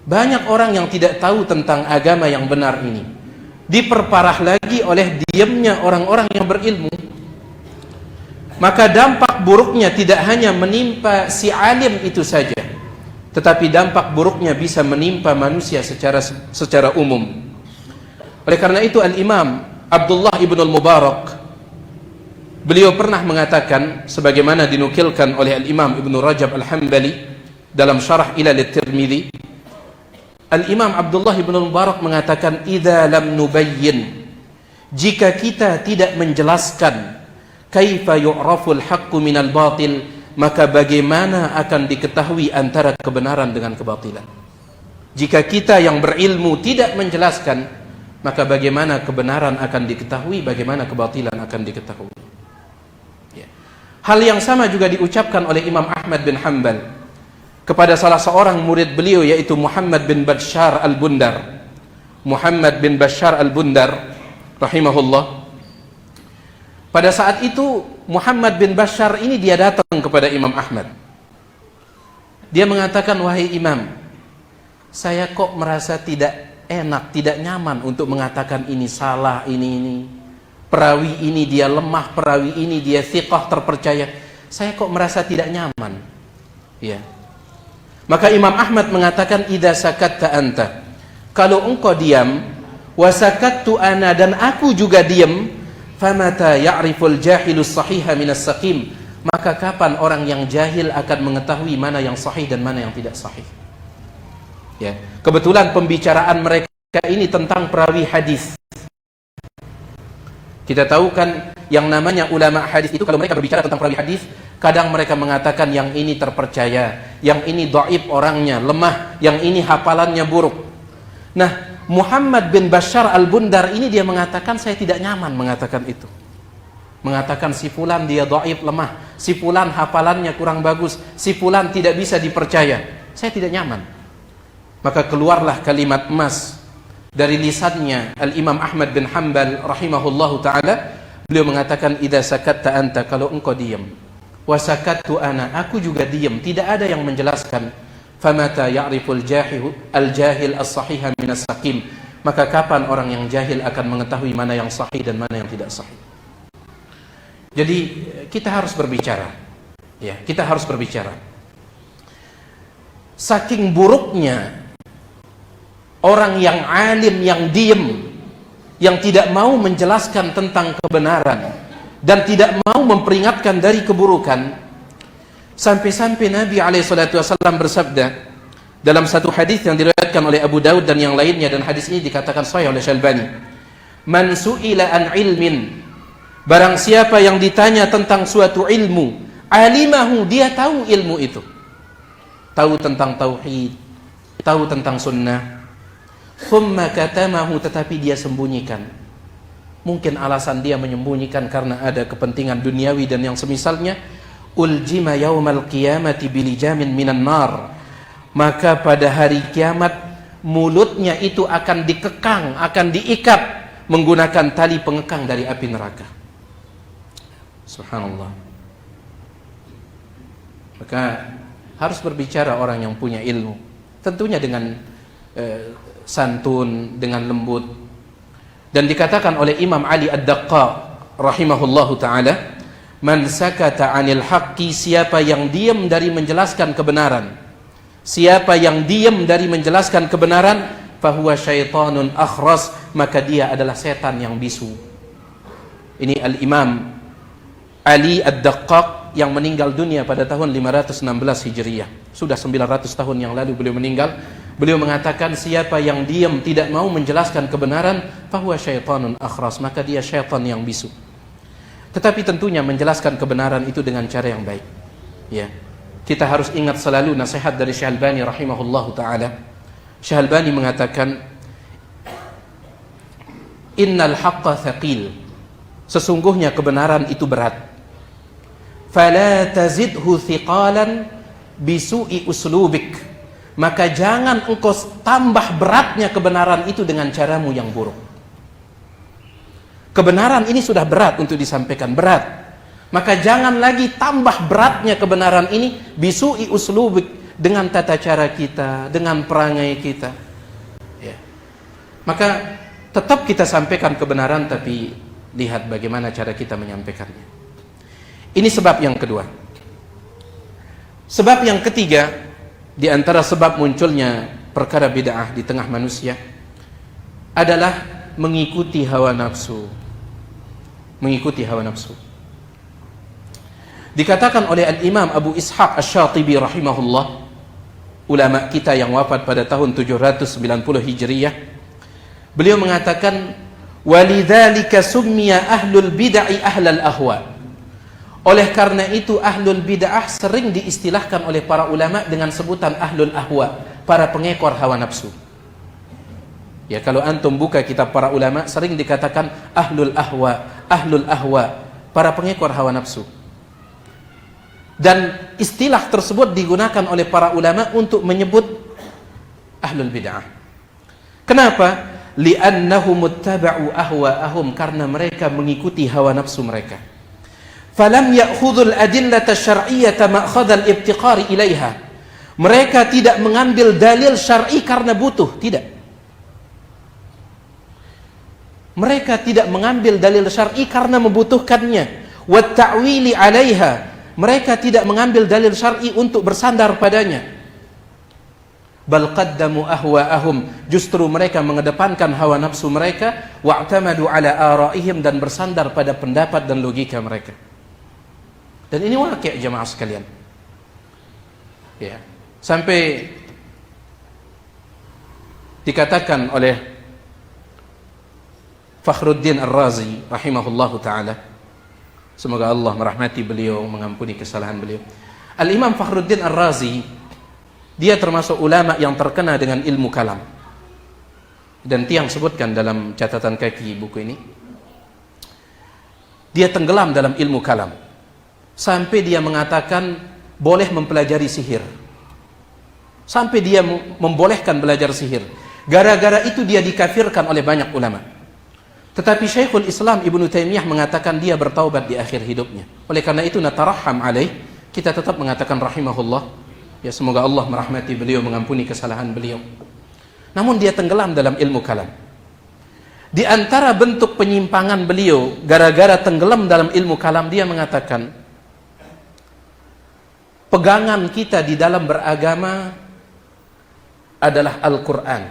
Banyak orang yang tidak tahu tentang agama yang benar ini. Diperparah lagi oleh diamnya orang-orang yang berilmu. Maka dampak buruknya tidak hanya menimpa si alim itu saja, tetapi dampak buruknya bisa menimpa manusia secara umum. Oleh karena itu Al-Imam Abdullah ibn al-Mubarak, beliau pernah mengatakan, sebagaimana dinukilkan oleh Al-Imam Ibn Rajab Al-Hambali dalam syarah Ilal At-Tirmidzi, Al-Imam Abdullah ibn al-Mubarak mengatakan, idza lam nubayyin, jika kita tidak menjelaskan kaifa yu'raful haqqu minal batil, maka bagaimana akan diketahui antara kebenaran dengan kebatilan. Jika kita yang berilmu tidak menjelaskan, maka bagaimana kebenaran akan diketahui, bagaimana kebatilan akan diketahui. Hal yang sama juga diucapkan oleh Imam Ahmad bin Hanbal kepada salah seorang murid beliau, yaitu Muhammad bin Bashar al-Bundar. Muhammad bin Bashar al-Bundar rahimahullah. Pada saat itu Muhammad bin Bashar ini dia datang kepada Imam Ahmad. Dia mengatakan, wahai Imam, saya kok merasa tidak enak, tidak nyaman untuk mengatakan ini salah, ini. Perawi ini dia lemah, perawi ini dia thiqah, terpercaya. Saya kok merasa tidak nyaman. Ya. Maka Imam Ahmad mengatakan, idza sakatta anta, kalau engkau diam, wa sakattu ana, dan aku juga diam, famata ya'riful jahilus sahiha minas saqim, maka kapan orang yang jahil akan mengetahui mana yang sahih dan mana yang tidak sahih. Ya, kebetulan pembicaraan mereka ini tentang perawi hadis. Kita tahu kan yang namanya ulama hadis itu, kalau mereka berbicara tentang perawi hadis, kadang mereka mengatakan yang ini terpercaya, yang ini dhaif orangnya, lemah, yang ini hafalannya buruk. Nah, Muhammad bin Bashar al-Bundar ini dia mengatakan, saya tidak nyaman mengatakan itu. Mengatakan si fulan dia dhaif, lemah, si fulan hafalannya kurang bagus, si fulan tidak bisa dipercaya. Saya tidak nyaman. Maka keluarlah kalimat emas dari lisannya Al-Imam Ahmad bin Hanbal rahimahullahu ta'ala. Beliau mengatakan, idza sakatta anta, kalau engkau diam, wa sakattu ana, aku juga diam, tidak ada yang menjelaskan, famata ya'riful al-jahil as-sahiha minas saqim, maka kapan orang yang jahil akan mengetahui mana yang sahih dan mana yang tidak sahih. Jadi kita harus berbicara. Ya, kita harus berbicara. Saking buruknya orang yang alim, yang diem, yang tidak mau menjelaskan tentang kebenaran dan tidak mau memperingatkan dari keburukan, sampai-sampai Nabi SAW bersabda dalam satu hadis yang diriwayatkan oleh Abu Daud dan yang lainnya, dan hadis ini dikatakan sahih oleh Syalbani, man su'ila an ilmin, barang siapa yang ditanya tentang suatu ilmu, alimahu, dia tahu ilmu itu, tahu tentang tauhid, tahu tentang sunnah, thumma katamahu, tetapi dia sembunyikan. Mungkin alasan dia menyembunyikan karena ada kepentingan duniawi dan yang semisalnya, uljima yaumal qiyamati bilijamin minan nar, maka pada hari kiamat mulutnya itu akan dikekang, akan diikat menggunakan tali pengekang dari api neraka. Subhanallah. Maka harus berbicara orang yang punya ilmu, tentunya dengan santun, dengan lembut. Dan dikatakan oleh Imam Ali Ad-Daqqaq rahimahullahu ta'ala, man sakata 'anil haqqi, siapa yang diam dari menjelaskan kebenaran, siapa yang diam dari menjelaskan kebenaran, fahuwa syaitanun akhras, maka dia adalah setan yang bisu. Ini Al-Imam Ali Ad-Daqqaq yang meninggal dunia pada tahun 516 Hijriah. Sudah 900 tahun yang lalu beliau meninggal. Beliau mengatakan, siapa yang diam tidak mau menjelaskan kebenaran, fahuwa syaitanun akhras, maka dia syaitan yang bisu. Tetapi tentunya menjelaskan kebenaran itu dengan cara yang baik. Ya, kita harus ingat selalu nasihat dari Syekh Albani rahimahullahu taala. Syekh Albani mengatakan, innal haqqa thaqil, sesungguhnya kebenaran itu berat. Fala tazidhu thiqalan bisu'i uslubik, maka jangan engkau tambah beratnya kebenaran itu dengan caramu yang buruk. Kebenaran ini sudah berat untuk disampaikan, berat. Maka jangan lagi tambah beratnya kebenaran ini bisu'i uslubik, dengan tata cara kita, dengan perangai kita. Ya. Maka tetap kita sampaikan kebenaran, tapi lihat bagaimana cara kita menyampaikannya. Ini sebab yang kedua. Sebab yang ketiga, di antara sebab munculnya perkara bid'ah di tengah manusia adalah mengikuti hawa nafsu. Mengikuti hawa nafsu. Dikatakan oleh Al-Imam Abu Ishaq Asy-Syatibi rahimahullah, ulama kita yang wafat pada tahun 790 Hijriyah, beliau mengatakan, walidzalika summiya ahlul bid'ah ahlal ahwa. Oleh karena itu ahlul bid'ah sering diistilahkan oleh para ulama dengan sebutan ahlul ahwa, para pengekor hawa nafsu. Ya, kalau antum buka kitab para ulama sering dikatakan ahlul ahwa, para pengekor hawa nafsu. Dan istilah tersebut digunakan oleh para ulama untuk menyebut ahlul bid'ah. Kenapa? Li'annahum muttaba'u ahwa'ahum, karena mereka mengikuti hawa nafsu mereka. Falam ya'khudhul adillata syar'iyyata ma'khadhal ibtiqari ilaiha. Mereka tidak mengambil dalil syar'i karena butuh, tidak. Mereka tidak mengambil dalil syar'i karena membutuhkannya. Wa ta'wili 'alaiha. Mereka tidak mengambil dalil syar'i untuk bersandar padanya. Bal qaddamu ahwa'ahum, justru mereka mengedepankan hawa nafsu mereka, wa'tamadu ala ara'ihim, dan bersandar pada pendapat dan logika mereka. Dan ini waqi' jemaah sekalian. Ya, sampai dikatakan oleh Fakhruddin Ar-Razi rahimahullahu taala, semoga Allah merahmati beliau, mengampuni kesalahan beliau. Al-Imam Fakhruddin Ar-Razi, dia termasuk ulama yang terkena dengan ilmu kalam. Dan Tiang sebutkan dalam catatan kaki buku ini, dia tenggelam dalam ilmu kalam. Sampai dia mengatakan boleh mempelajari sihir. Sampai dia membolehkan belajar sihir. Gara-gara itu dia dikafirkan oleh banyak ulama. Tetapi Syekhul Islam Ibnu Taimiyah mengatakan dia bertaubat di akhir hidupnya. Oleh karena itu nataraham alaih, kita tetap mengatakan rahimahullah. Ya, semoga Allah merahmati beliau, mengampuni kesalahan beliau. Namun dia tenggelam dalam ilmu kalam. Di antara bentuk penyimpangan beliau gara-gara tenggelam dalam ilmu kalam, dia mengatakan, pegangan kita di dalam beragama adalah Al-Quran,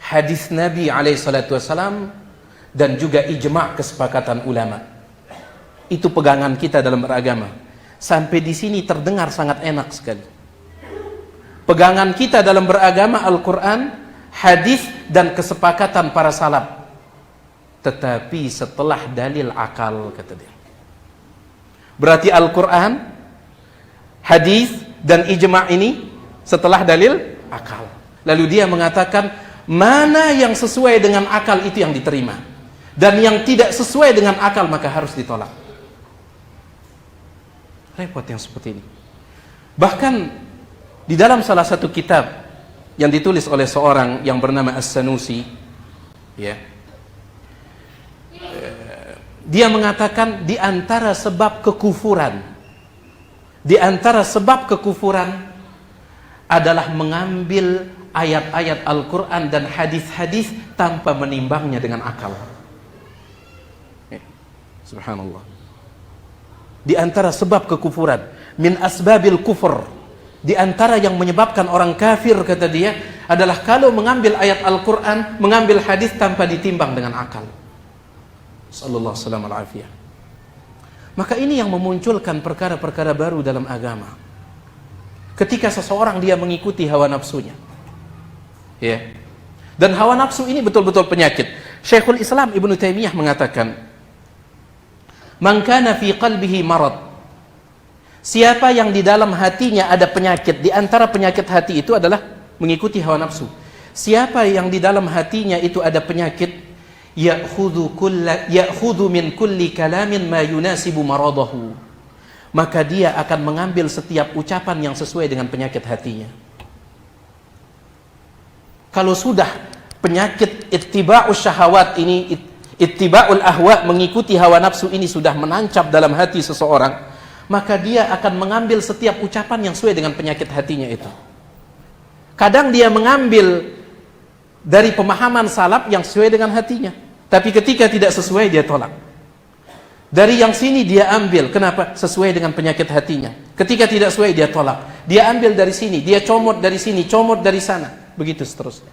hadis Nabi SAW, dan juga ijma' kesepakatan ulama. Itu pegangan kita dalam beragama. Sampai di sini terdengar sangat enak sekali. Pegangan kita dalam beragama Al-Quran, hadis, dan kesepakatan para salaf. Tetapi setelah dalil akal, kata dia. Berarti Al-Quran, hadis, dan ijma' ini setelah dalil akal. Lalu dia mengatakan, mana yang sesuai dengan akal itu yang diterima, dan yang tidak sesuai dengan akal maka harus ditolak. Repot yang seperti ini. Bahkan di dalam salah satu kitab yang ditulis oleh seorang yang bernama As-Sanusi, ya, dia mengatakan di antara sebab kekufuran adalah mengambil ayat-ayat Al-Quran dan hadis-hadis tanpa menimbangnya dengan akal. Subhanallah. Di antara sebab kekufuran, min asbabil kufur, di antara yang menyebabkan orang kafir, kata dia, adalah kalau mengambil ayat Al-Quran, mengambil hadis tanpa ditimbang dengan akal. Sallallahu alaihi wasallam. Maka ini yang memunculkan perkara-perkara baru dalam agama. Ketika seseorang dia mengikuti hawa nafsunya. Ya. Dan hawa nafsu ini betul-betul penyakit. Syekhul Islam Ibnu Taimiyah mengatakan, man kana fi qalbihi marad, siapa yang di dalam hatinya ada penyakit, di antara penyakit hati itu adalah mengikuti hawa nafsu. Siapa yang di dalam hatinya itu ada penyakit, ya'khudhu min kulli kalamin ma yunasibu maradahu, maka dia akan mengambil setiap ucapan yang sesuai dengan penyakit hatinya. Kalau sudah penyakit ittiba'us syahawat ini, ittiba'ul ahwa, mengikuti hawa nafsu ini sudah menancap dalam hati seseorang, maka dia akan mengambil setiap ucapan yang sesuai dengan penyakit hatinya itu. Kadang dia mengambil dari pemahaman salaf yang sesuai dengan hatinya, tapi ketika tidak sesuai dia tolak. Dari yang sini dia ambil, kenapa? Sesuai dengan penyakit hatinya. Ketika tidak sesuai dia tolak. Dia ambil dari sini, dia comot dari sini, comot dari sana, begitu seterusnya.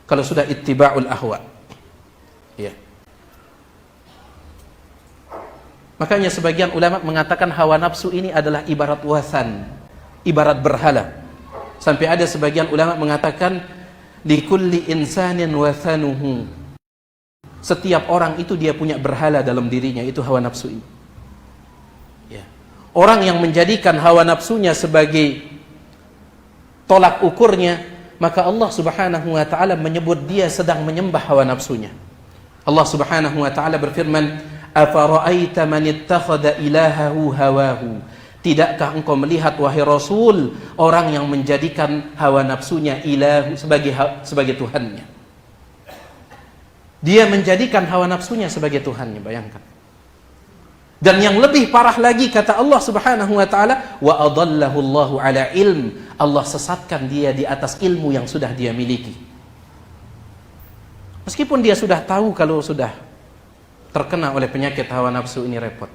Kalau sudah ittiba'ul ahwa. Ya. Makanya sebagian ulama mengatakan hawa nafsu ini adalah ibarat wasan, ibarat berhala. Sampai ada sebagian ulama mengatakan likulli insanin wathanuhu. Setiap orang itu dia punya berhala dalam dirinya, itu hawa nafsu ini. Ya. Orang yang menjadikan hawa nafsunya sebagai tolak ukurnya, maka Allah Subhanahu wa taala menyebut dia sedang menyembah hawa nafsunya. Allah Subhanahu wa taala berfirman, "Afara'aita man ittakhadha ilahahu hawahu?" Tidakkah engkau melihat wahai Rasul orang yang menjadikan hawa nafsunya ilahu sebagai Tuhannya? Dia menjadikan hawa nafsunya sebagai Tuhannya, bayangkan. Dan yang lebih parah lagi kata Allah Subhanahu wa taala, wa adallahu Allahu ala ilm. Allah sesatkan dia di atas ilmu yang sudah dia miliki. Meskipun dia sudah tahu kalau sudah terkena oleh penyakit hawa nafsu ini repot.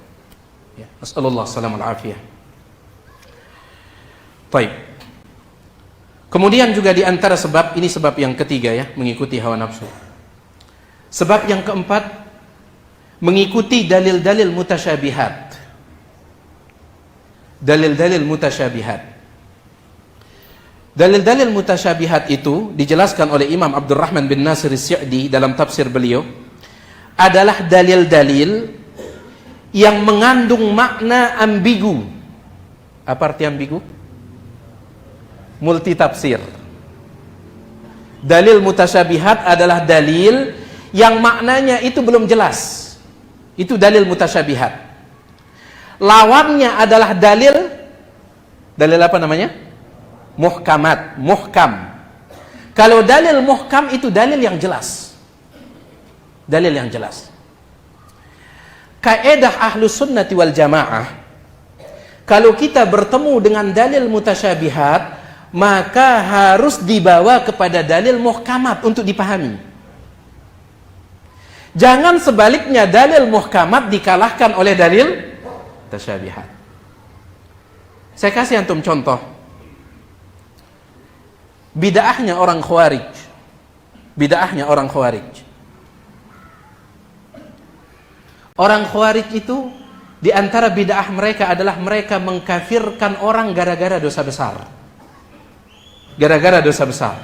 Ya, nasallallahu salamul afiyah. Baik. Kemudian juga di antara sebab, ini sebab yang ketiga ya, mengikuti hawa nafsu. Sebab yang keempat, mengikuti dalil-dalil mutasyabihat. Dalil-dalil mutasyabihat. Dalil-dalil mutasyabihat itu dijelaskan oleh Imam Abdurrahman bin Nasir As-Sa'di dalam tafsir beliau, adalah dalil-dalil yang mengandung makna ambigu. Apa arti ambigu? Multitafsir. Dalil mutasyabihat adalah dalil yang maknanya itu belum jelas. Itu dalil mutasyabihat. Lawannya adalah dalil apa namanya? Muhkamat, muhkam. Kalau dalil muhkam itu dalil yang jelas. Dalil yang jelas. Kaidah Ahlus Sunnati wal Jamaah, kalau kita bertemu dengan dalil mutasyabihat, maka harus dibawa kepada dalil muhkamat untuk dipahami. Jangan sebaliknya dalil muhkamat dikalahkan oleh dalil tasyabihat. Saya kasih antum contoh. Bid'ahnya orang Khawarij. Bid'ahnya orang Khawarij. Orang Khawarij itu di antara bid'ah mereka adalah mereka mengkafirkan orang gara-gara dosa besar. Gara-gara dosa besar.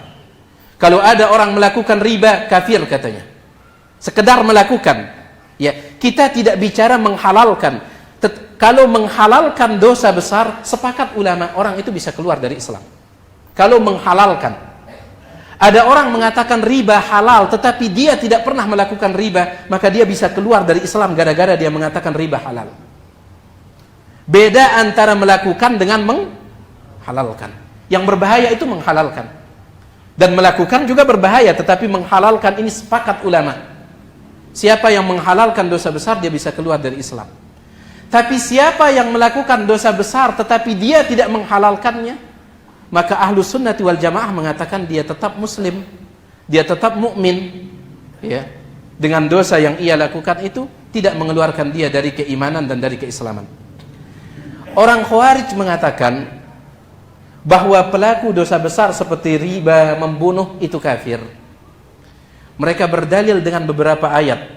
Kalau ada orang melakukan riba, kafir katanya. Sekedar melakukan. Ya, kita tidak bicara menghalalkan. Kalau menghalalkan dosa besar, sepakat ulama orang itu bisa keluar dari Islam. Kalau menghalalkan. Ada orang mengatakan riba halal, tetapi dia tidak pernah melakukan riba, maka dia bisa keluar dari Islam gara-gara dia mengatakan riba halal. Beda antara melakukan dengan menghalalkan. Yang berbahaya itu menghalalkan. Dan melakukan juga berbahaya, tetapi menghalalkan ini sepakat ulama. Siapa yang menghalalkan dosa besar, dia bisa keluar dari Islam. Tapi siapa yang melakukan dosa besar tetapi dia tidak menghalalkannya, maka Ahlus Sunnati wal Jamaah mengatakan dia tetap muslim, dia tetap mukmin, ya. Dengan dosa yang ia lakukan itu tidak mengeluarkan dia dari keimanan dan dari keislaman. Orang Khawarij mengatakan bahwa pelaku dosa besar seperti riba, membunuh itu kafir. Mereka berdalil dengan beberapa ayat.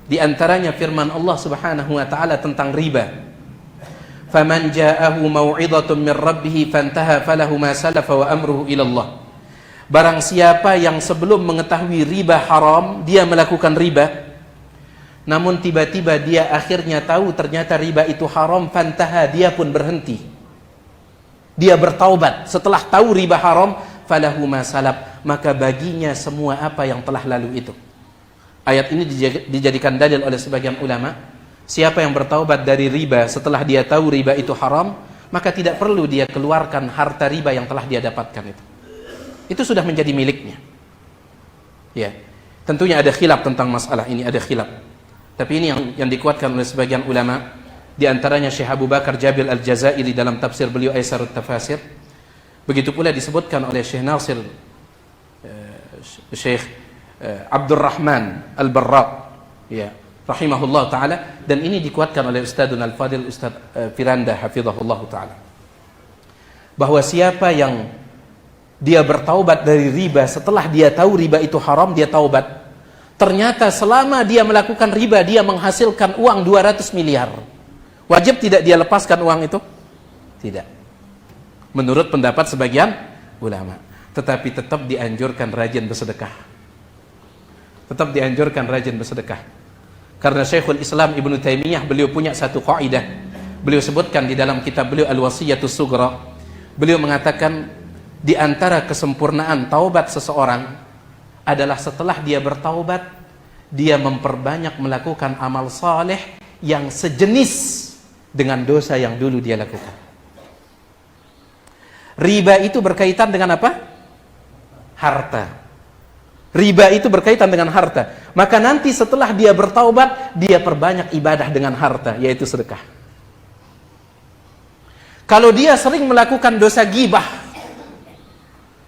Di antaranya firman Allah Subhanahu wa taala tentang riba. Faman ja'ahu mau'izatun min rabbih fantaha falahu ma salafa wa amruhu ila Allah. Barang siapa yang sebelum mengetahui riba haram, dia melakukan riba, namun tiba-tiba dia akhirnya tahu ternyata riba itu haram, fantaha, dia pun berhenti. Dia bertaubat setelah tahu riba haram, falahu ma salaf, maka baginya semua apa yang telah lalu itu. Ayat ini dijadikan dalil oleh sebagian ulama. Siapa yang bertaubat dari riba setelah dia tahu riba itu haram, maka tidak perlu dia keluarkan harta riba yang telah dia dapatkan itu. Itu sudah menjadi miliknya. Ya, tentunya ada khilaf tentang masalah ini, ada khilaf. Tapi ini yang dikuatkan oleh sebagian ulama, Di antaranya Syekh Abu Bakar Jabil Al-Jazairi dalam tafsir beliau Aisarut Tafasir. Begitu pula disebutkan oleh Syekh Nasir Syekh Abdurrahman Al-Barra, ya, rahimahullah taala, dan ini dikuatkan oleh Ustadzun Al-Fadil Ustadz Firanda hafizahullah taala, bahwa siapa yang dia bertaubat dari riba setelah dia tahu riba itu haram, dia taubat, ternyata selama dia melakukan riba dia menghasilkan uang 200 miliar, wajib tidak dia lepaskan uang itu? Tidak, menurut pendapat sebagian ulama. Tetapi tetap dianjurkan rajin bersedekah, tetap dianjurkan rajin bersedekah. Karena Syekhul Islam Ibnu Taimiyah beliau punya satu kaidah, beliau sebutkan di dalam kitab beliau Al-Wasiyatus Sughra. Beliau mengatakan di antara kesempurnaan taubat seseorang adalah setelah dia bertaubat, dia memperbanyak melakukan amal saleh yang sejenis dengan dosa yang dulu dia lakukan. Riba itu berkaitan dengan apa? Harta. Riba itu berkaitan dengan harta. Maka nanti setelah dia bertaubat, dia perbanyak ibadah dengan harta, yaitu sedekah. Kalau dia sering melakukan dosa ghibah,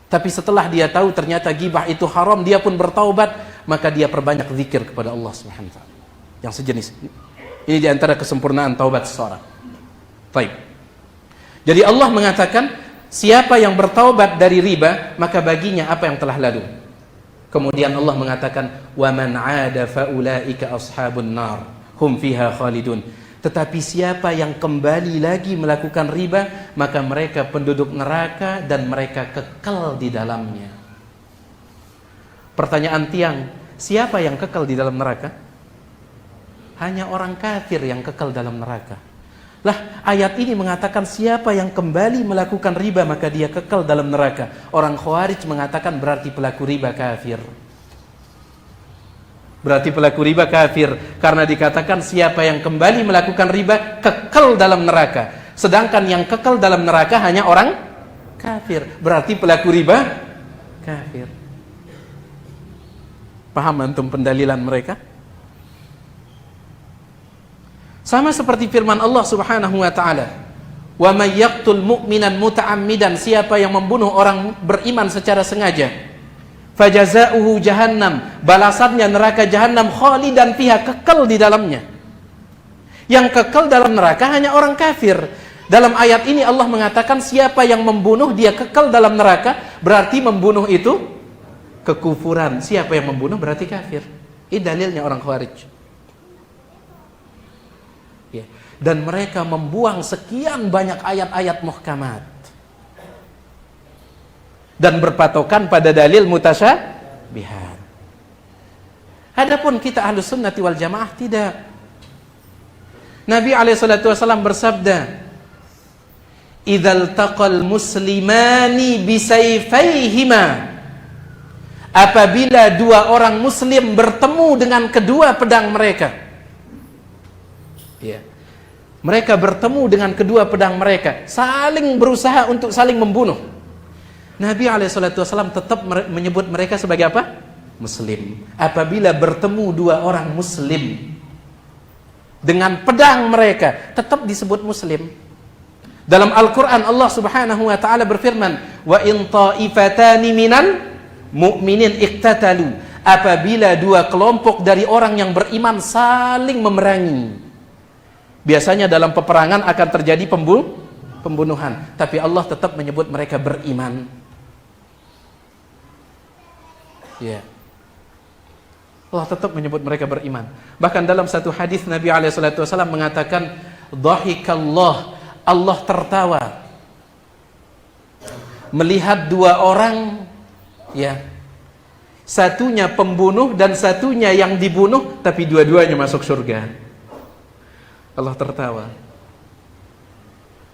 tapi setelah dia tahu ternyata ghibah itu haram, dia pun bertaubat, maka dia perbanyak zikir kepada Allah Subhanahu wa taala yang sejenis. Ini di antara kesempurnaan taubat seseorang. Baik. Jadi Allah mengatakan, siapa yang bertaubat dari riba, maka baginya apa yang telah lalu. Kemudian Allah mengatakan, wa man 'ada fa ulaika ashabun nar hum fiha khalidun. Tetapi siapa yang kembali lagi melakukan riba, maka mereka penduduk neraka dan mereka kekal di dalamnya. Pertanyaan tiang, siapa yang kekal di dalam neraka? Hanya orang kafir yang kekal dalam neraka. Lah, ayat ini mengatakan siapa yang kembali melakukan riba maka dia kekal dalam neraka. Orang Khawarij mengatakan berarti pelaku riba kafir. Berarti pelaku riba kafir karena dikatakan siapa yang kembali melakukan riba kekal dalam neraka. Sedangkan yang kekal dalam neraka hanya orang kafir. Berarti pelaku riba kafir. Paham antum pendalilan mereka? Sama seperti firman Allah Subhanahu wa taala, "Wa may yaqtul mu'minan muta'ammidan", siapa yang membunuh orang beriman secara sengaja, fajazauhu jahannam, balasannya neraka jahannam, khalidan fiha, kekal di dalamnya. Yang kekal dalam neraka hanya orang kafir. Dalam ayat ini Allah mengatakan siapa yang membunuh dia kekal dalam neraka, berarti membunuh itu kekufuran. Siapa yang membunuh berarti kafir. Ini dalilnya orang Khawarij. Ya. Dan mereka membuang sekian banyak ayat-ayat muhkamat dan berpatokan pada dalil mutasyabihat. Adapun kita Ahlus Sunnati wal Jamaah tidak. Nabi SAW bersabda, "Idzal taqal muslimani bisayfaihima", apabila dua orang muslim bertemu dengan kedua pedang mereka. Ya. Mereka bertemu dengan kedua pedang mereka, saling berusaha untuk saling membunuh. Nabi SAW tetap menyebut mereka sebagai apa? Muslim. Apabila bertemu dua orang muslim dengan pedang mereka, tetap disebut muslim. Dalam Al-Quran Allah Subhanahu wa ta'ala berfirman, "Wa in ta'ifatani minal mu'minin iqtatalu", apabila dua kelompok dari orang yang beriman saling memerangi. Biasanya dalam peperangan akan terjadi pembunuhan, tapi Allah tetap menyebut mereka beriman. Ya. Allah tetap menyebut mereka beriman. Bahkan dalam satu hadis Nabi SAW mengatakan, "Dhahikallah", Allah tertawa melihat dua orang, ya, satunya pembunuh dan satunya yang dibunuh, tapi dua-duanya masuk surga. Allah tertawa.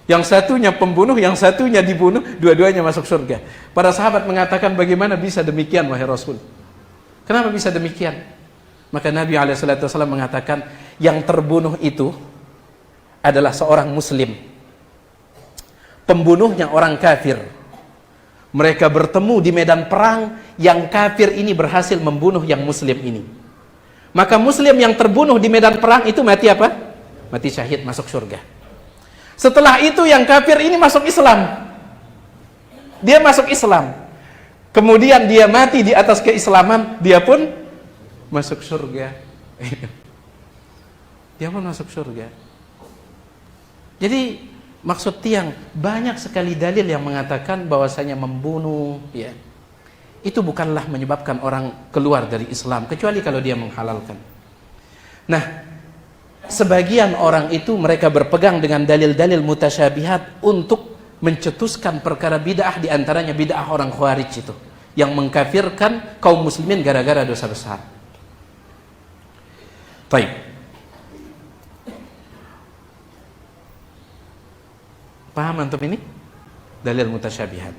Yang satunya pembunuh, yang satunya dibunuh, dua-duanya masuk surga. Para sahabat mengatakan, bagaimana bisa demikian wahai Rasul? Kenapa bisa demikian? Maka Nabi SAW mengatakan, yang terbunuh itu adalah seorang muslim, pembunuhnya orang kafir. Mereka bertemu di medan perang, yang kafir ini berhasil membunuh yang muslim ini. Maka muslim yang terbunuh di medan perang itu mati apa? mati syahid masuk surga. Setelah itu yang kafir ini masuk Islam. Dia masuk Islam. Kemudian dia mati di atas keislaman, dia pun masuk surga. Dia pun masuk surga. Jadi maksud tiang, banyak sekali dalil yang mengatakan bahwasanya membunuh ya, itu bukanlah menyebabkan orang keluar dari Islam, kecuali kalau dia menghalalkan. Nah, sebagian orang itu mereka berpegang dengan dalil-dalil mutasyabihat untuk mencetuskan perkara bid'ah, diantaranya bid'ah orang Khawarij itu, yang mengkafirkan kaum muslimin gara-gara dosa besar. Baik. Paham antum ini? Dalil mutasyabihat.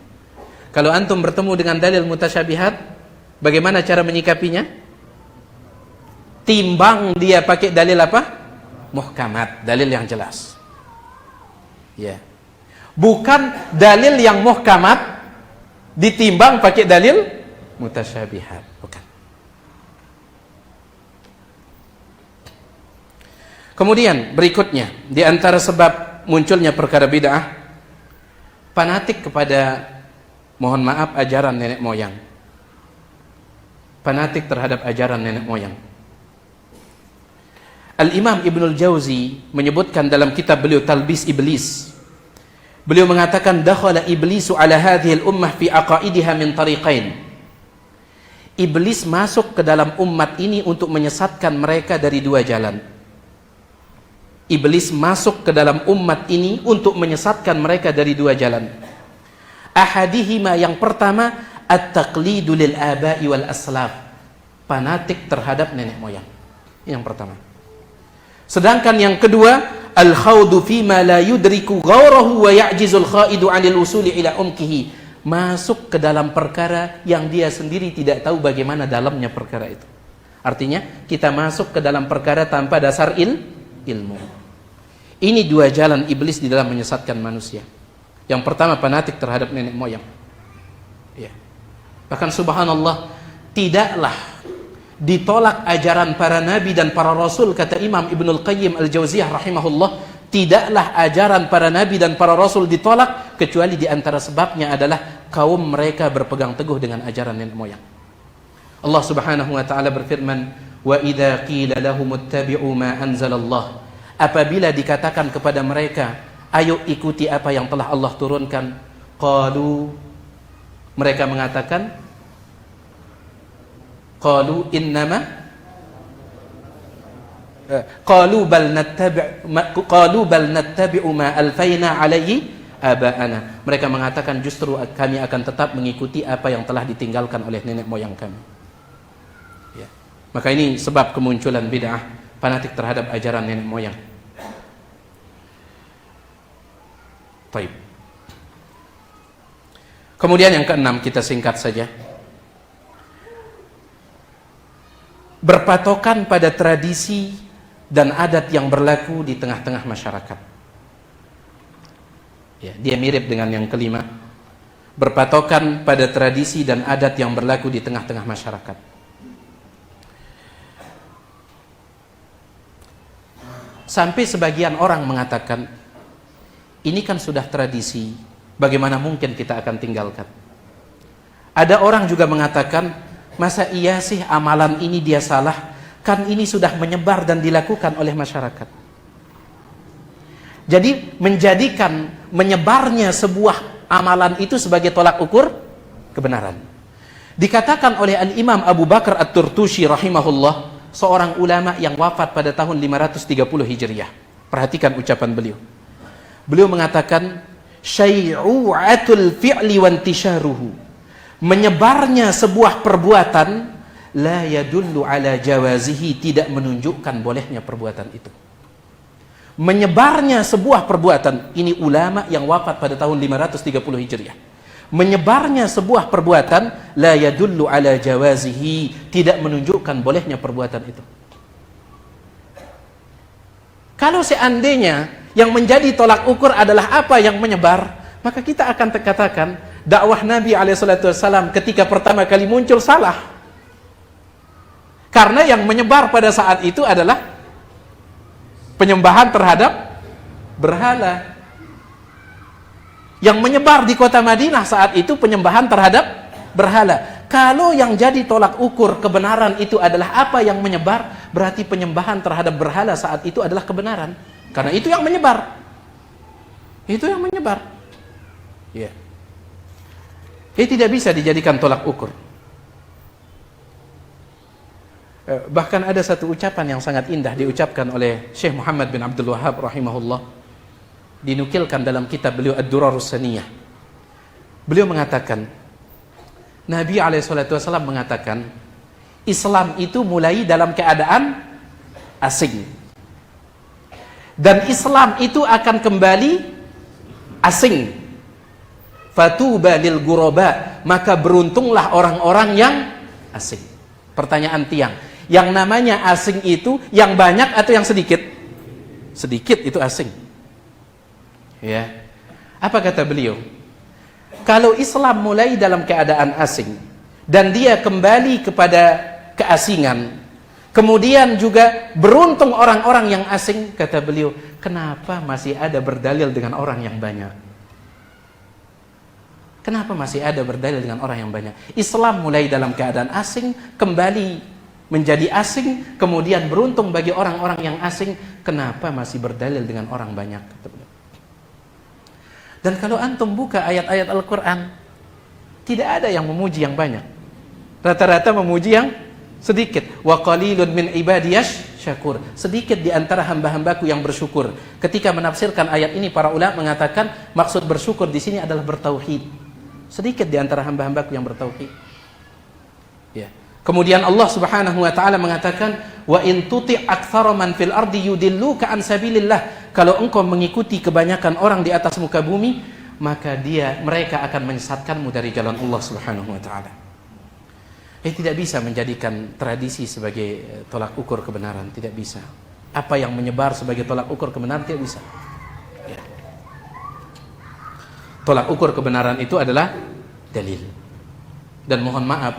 Kalau antum bertemu dengan dalil mutasyabihat, bagaimana cara menyikapinya? Timbang dia pakai dalil apa? Muhkamat, dalil yang jelas. Ya. Bukan dalil yang muhkamat ditimbang pakai dalil mutasyabihat, bukan. Kemudian berikutnya, di antara sebab munculnya perkara bid'ah, fanatik kepada, mohon maaf, ajaran nenek moyang. Fanatik terhadap ajaran nenek moyang. Al-Imam Ibnul Jauzi menyebutkan dalam kitab beliau Talbis Iblis. Beliau mengatakan, dakhala iblisu ala hadhil ummah fi aqaidiha min tariqain. Iblis masuk ke dalam umat ini untuk menyesatkan mereka dari dua jalan. Iblis masuk ke dalam umat ini untuk menyesatkan mereka dari dua jalan. Ahadihima, yang pertama, at-taqlidu lil aba'i wal aslaf. Fanatik terhadap nenek moyang. Yang pertama. Sedangkan yang kedua, al-khawdu fima la yudriku ghawrahu wa ya'jizul khaidu 'anil usuli ila umkihi. Masuk ke dalam perkara yang dia sendiri tidak tahu bagaimana dalamnya perkara itu. Artinya, kita masuk ke dalam perkara tanpa dasar ilmu. Ini dua jalan iblis di dalam menyesatkan manusia. Yang pertama, fanatik terhadap nenek moyang. Ya. Bahkan subhanallah, tidaklah ditolak ajaran para nabi dan para rasul, kata Imam Ibnul Qayyim Al-Jauziyah rahimahullah, tidaklah ajaran para nabi dan para rasul ditolak kecuali di antara sebabnya adalah kaum mereka berpegang teguh dengan ajaran nenek moyang. Allah Subhanahu wa taala berfirman, "Wa idza qila lahum ittabi'u ma anzalallah." Apabila dikatakan kepada mereka, ayo ikuti apa yang telah Allah turunkan, qalu, mereka mengatakan, qalu innama qalu bal nattabi'u ma alfaina alaihi aba'ana. Mereka mengatakan justru kami akan tetap mengikuti apa yang telah ditinggalkan oleh nenek moyang kami. Ya. Maka ini sebab kemunculan bid'ah, fanatik terhadap ajaran nenek moyang. Baik. Kemudian yang keenam, kita singkat saja. Berpatokan pada tradisi dan adat yang berlaku di tengah-tengah masyarakat. Ya, dia mirip dengan yang kelima. Berpatokan pada tradisi dan adat yang berlaku di tengah-tengah masyarakat. Sampai sebagian orang mengatakan, ini kan sudah tradisi, bagaimana mungkin kita akan tinggalkan? Ada orang juga mengatakan, masa iya sih amalan ini dia salah? Kan ini sudah menyebar dan dilakukan oleh masyarakat. Jadi menjadikan menyebarnya sebuah amalan itu sebagai tolak ukur kebenaran. Dikatakan oleh Al-Imam Abu Bakar At-Turtushi rahimahullah, seorang ulama yang wafat pada tahun 530 Hijriah. Perhatikan ucapan beliau. Beliau mengatakan, syai'u'atul fi'li wa intisharuhu. Menyebarnya sebuah perbuatan la yadullu ala jawazihi, tidak menunjukkan bolehnya perbuatan itu. Menyebarnya sebuah perbuatan, ini ulama yang wafat pada tahun 530 Hijriah. Menyebarnya sebuah perbuatan la yadullu ala jawazihi, tidak menunjukkan bolehnya perbuatan itu. Kalau seandainya yang menjadi tolak ukur adalah apa yang menyebar, maka kita akan katakan dakwah Nabi SAW ketika pertama kali muncul salah. Karena yang menyebar pada saat itu adalah Penyembahan terhadap berhala. Yang menyebar di kota Madinah saat itu penyembahan terhadap berhala. Kalau yang jadi tolak ukur kebenaran itu adalah apa yang menyebar, berarti penyembahan terhadap berhala saat itu adalah kebenaran. Karena itu yang menyebar. Itu yang menyebar. Ya. Ini tidak bisa dijadikan tolak ukur. Bahkan ada satu ucapan yang sangat indah diucapkan oleh Syekh Muhammad bin Abdul Wahhab rahimahullah, dinukilkan dalam kitab beliau Ad-Durarus Saniyah. Beliau mengatakan, Nabi SAW mengatakan, Islam itu mulai dalam keadaan asing, dan Islam itu akan kembali asing. Fatuba lil ghuraba, maka beruntunglah orang-orang yang asing. Pertanyaan tiang, yang namanya asing itu yang banyak atau yang sedikit? Sedikit itu asing. Ya. Apa kata beliau? Kalau Islam mulai dalam keadaan asing dan dia kembali kepada keasingan, kemudian juga beruntung orang-orang yang asing, kata beliau, kenapa masih ada berdalil dengan orang yang banyak? Kenapa masih ada berdalil dengan orang yang banyak? Islam mulai dalam keadaan asing, kembali menjadi asing, kemudian beruntung bagi orang-orang yang asing, kenapa masih berdalil dengan orang banyak? Dan kalau antum buka ayat-ayat Al-Quran, tidak ada yang memuji yang banyak. Rata-rata memuji yang sedikit. Wa qalilun min ibadiyash syakur. Sedikit di antara hamba-hambaku yang bersyukur. Ketika menafsirkan ayat ini, para ulama mengatakan maksud bersyukur di sini adalah bertauhid. Sedikit di antara hamba-hambaku yang bertauhid. Ya. Kemudian Allah Subhanahu wa taala mengatakan, "Wa in tuti' aktsara man fil ardi yudilluka an sabilillah." Kalau engkau mengikuti kebanyakan orang di atas muka bumi, maka mereka akan menyesatkanmu dari jalan Allah Subhanahu wa taala. Tidak bisa menjadikan tradisi sebagai tolak ukur kebenaran, tidak bisa. Apa yang menyebar sebagai tolak ukur kebenaran tidak bisa. Ya. Tolak ukur kebenaran itu adalah dalil. Dan mohon maaf,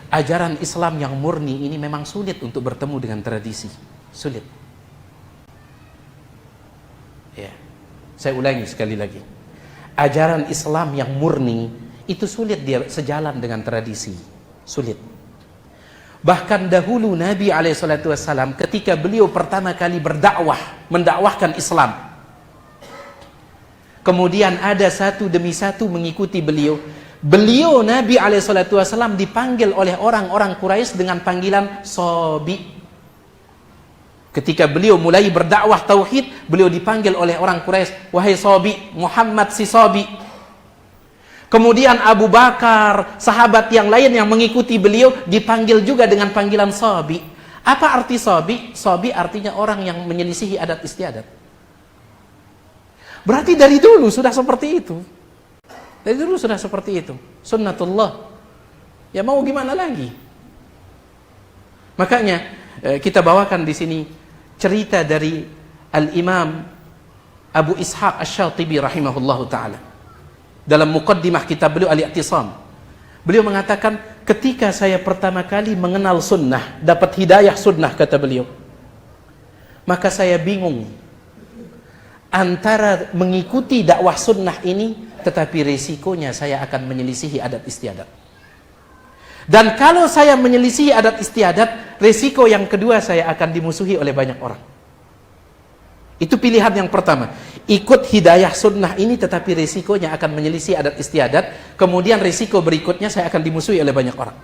ajaran Islam yang murni ini memang sulit untuk bertemu dengan tradisi. Sulit. Ya. Saya ulangi sekali lagi. Ajaran Islam yang murni itu sulit dia sejalan dengan tradisi. Sulit. Bahkan dahulu Nabi SAW ketika beliau pertama kali mendakwahkan Islam, kemudian ada satu demi satu mengikuti beliau. Beliau Nabi SAW dipanggil oleh orang-orang Quraisy dengan panggilan Sobi. Ketika beliau mulai berdakwah tauhid, beliau dipanggil oleh orang Quraisy, wahai Sobi, Muhammad si Sobi. Kemudian Abu Bakar, sahabat yang lain yang mengikuti beliau dipanggil juga dengan panggilan Sobi. Apa arti Sobi? Sobi artinya orang yang menyelisihi adat istiadat. Berarti dari dulu sudah seperti itu. Dari dulu sudah seperti itu. Sunnatullah. Ya mau gimana lagi? Makanya kita bawakan di sini cerita dari Al-Imam Abu Ishaq Asy-Syatibi rahimahullahu taala. Dalam muqaddimah kitab beliau Al-I'tisam, beliau mengatakan, ketika saya pertama kali mengenal sunnah, dapat hidayah sunnah, kata beliau, maka saya bingung antara mengikuti dakwah sunnah ini, tetapi risikonya saya akan menyelisihi adat istiadat. Dan kalau saya menyelisihi adat istiadat, risiko yang kedua, saya akan dimusuhi oleh banyak orang. Itu pilihan yang pertama. Ikut hidayah sunnah ini, tetapi risikonya akan menyelisihi adat istiadat. Kemudian risiko berikutnya, saya akan dimusuhi oleh banyak orang.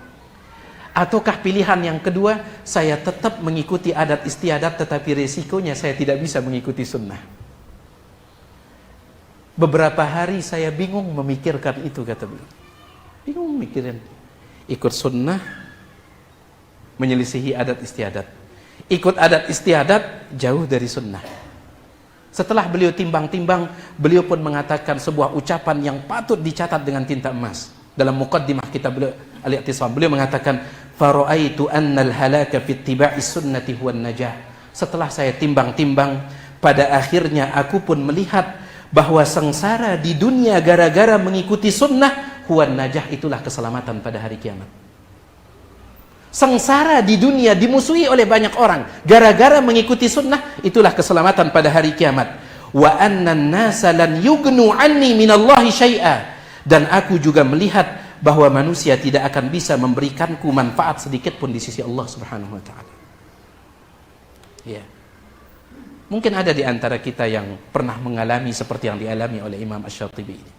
Ataukah pilihan yang kedua, saya tetap mengikuti adat istiadat, tetapi risikonya saya tidak bisa mengikuti sunnah. Beberapa hari saya bingung memikirkan itu, kata beliau. Bingung mikirin. Ikut sunnah, menyelisihi adat istiadat. Ikut adat istiadat, jauh dari sunnah. Setelah beliau timbang-timbang, beliau pun mengatakan sebuah ucapan yang patut dicatat dengan tinta emas. Dalam muqaddimah kitab beliau Al-I'tisam, beliau mengatakan, "Fara'aitu annal halaka fi ittiba'i sunnati huwan najah." Setelah saya timbang-timbang, pada akhirnya aku pun melihat bahwa sengsara di dunia gara-gara mengikuti sunnah, huwan najah, itulah keselamatan pada hari kiamat. sengsara di dunia, dimusuhi oleh banyak orang gara-gara mengikuti sunnah. Itulah keselamatan pada hari kiamat. Wa annan nasa lan yugnu anni minallahi syai'a, dan aku juga melihat bahwa manusia tidak akan bisa memberikanku manfaat sedikit pun di sisi Allah Subhanahu wa taala. Ya. Mungkin ada di antara kita yang pernah mengalami seperti yang dialami oleh Imam Asy-Syatibi ini.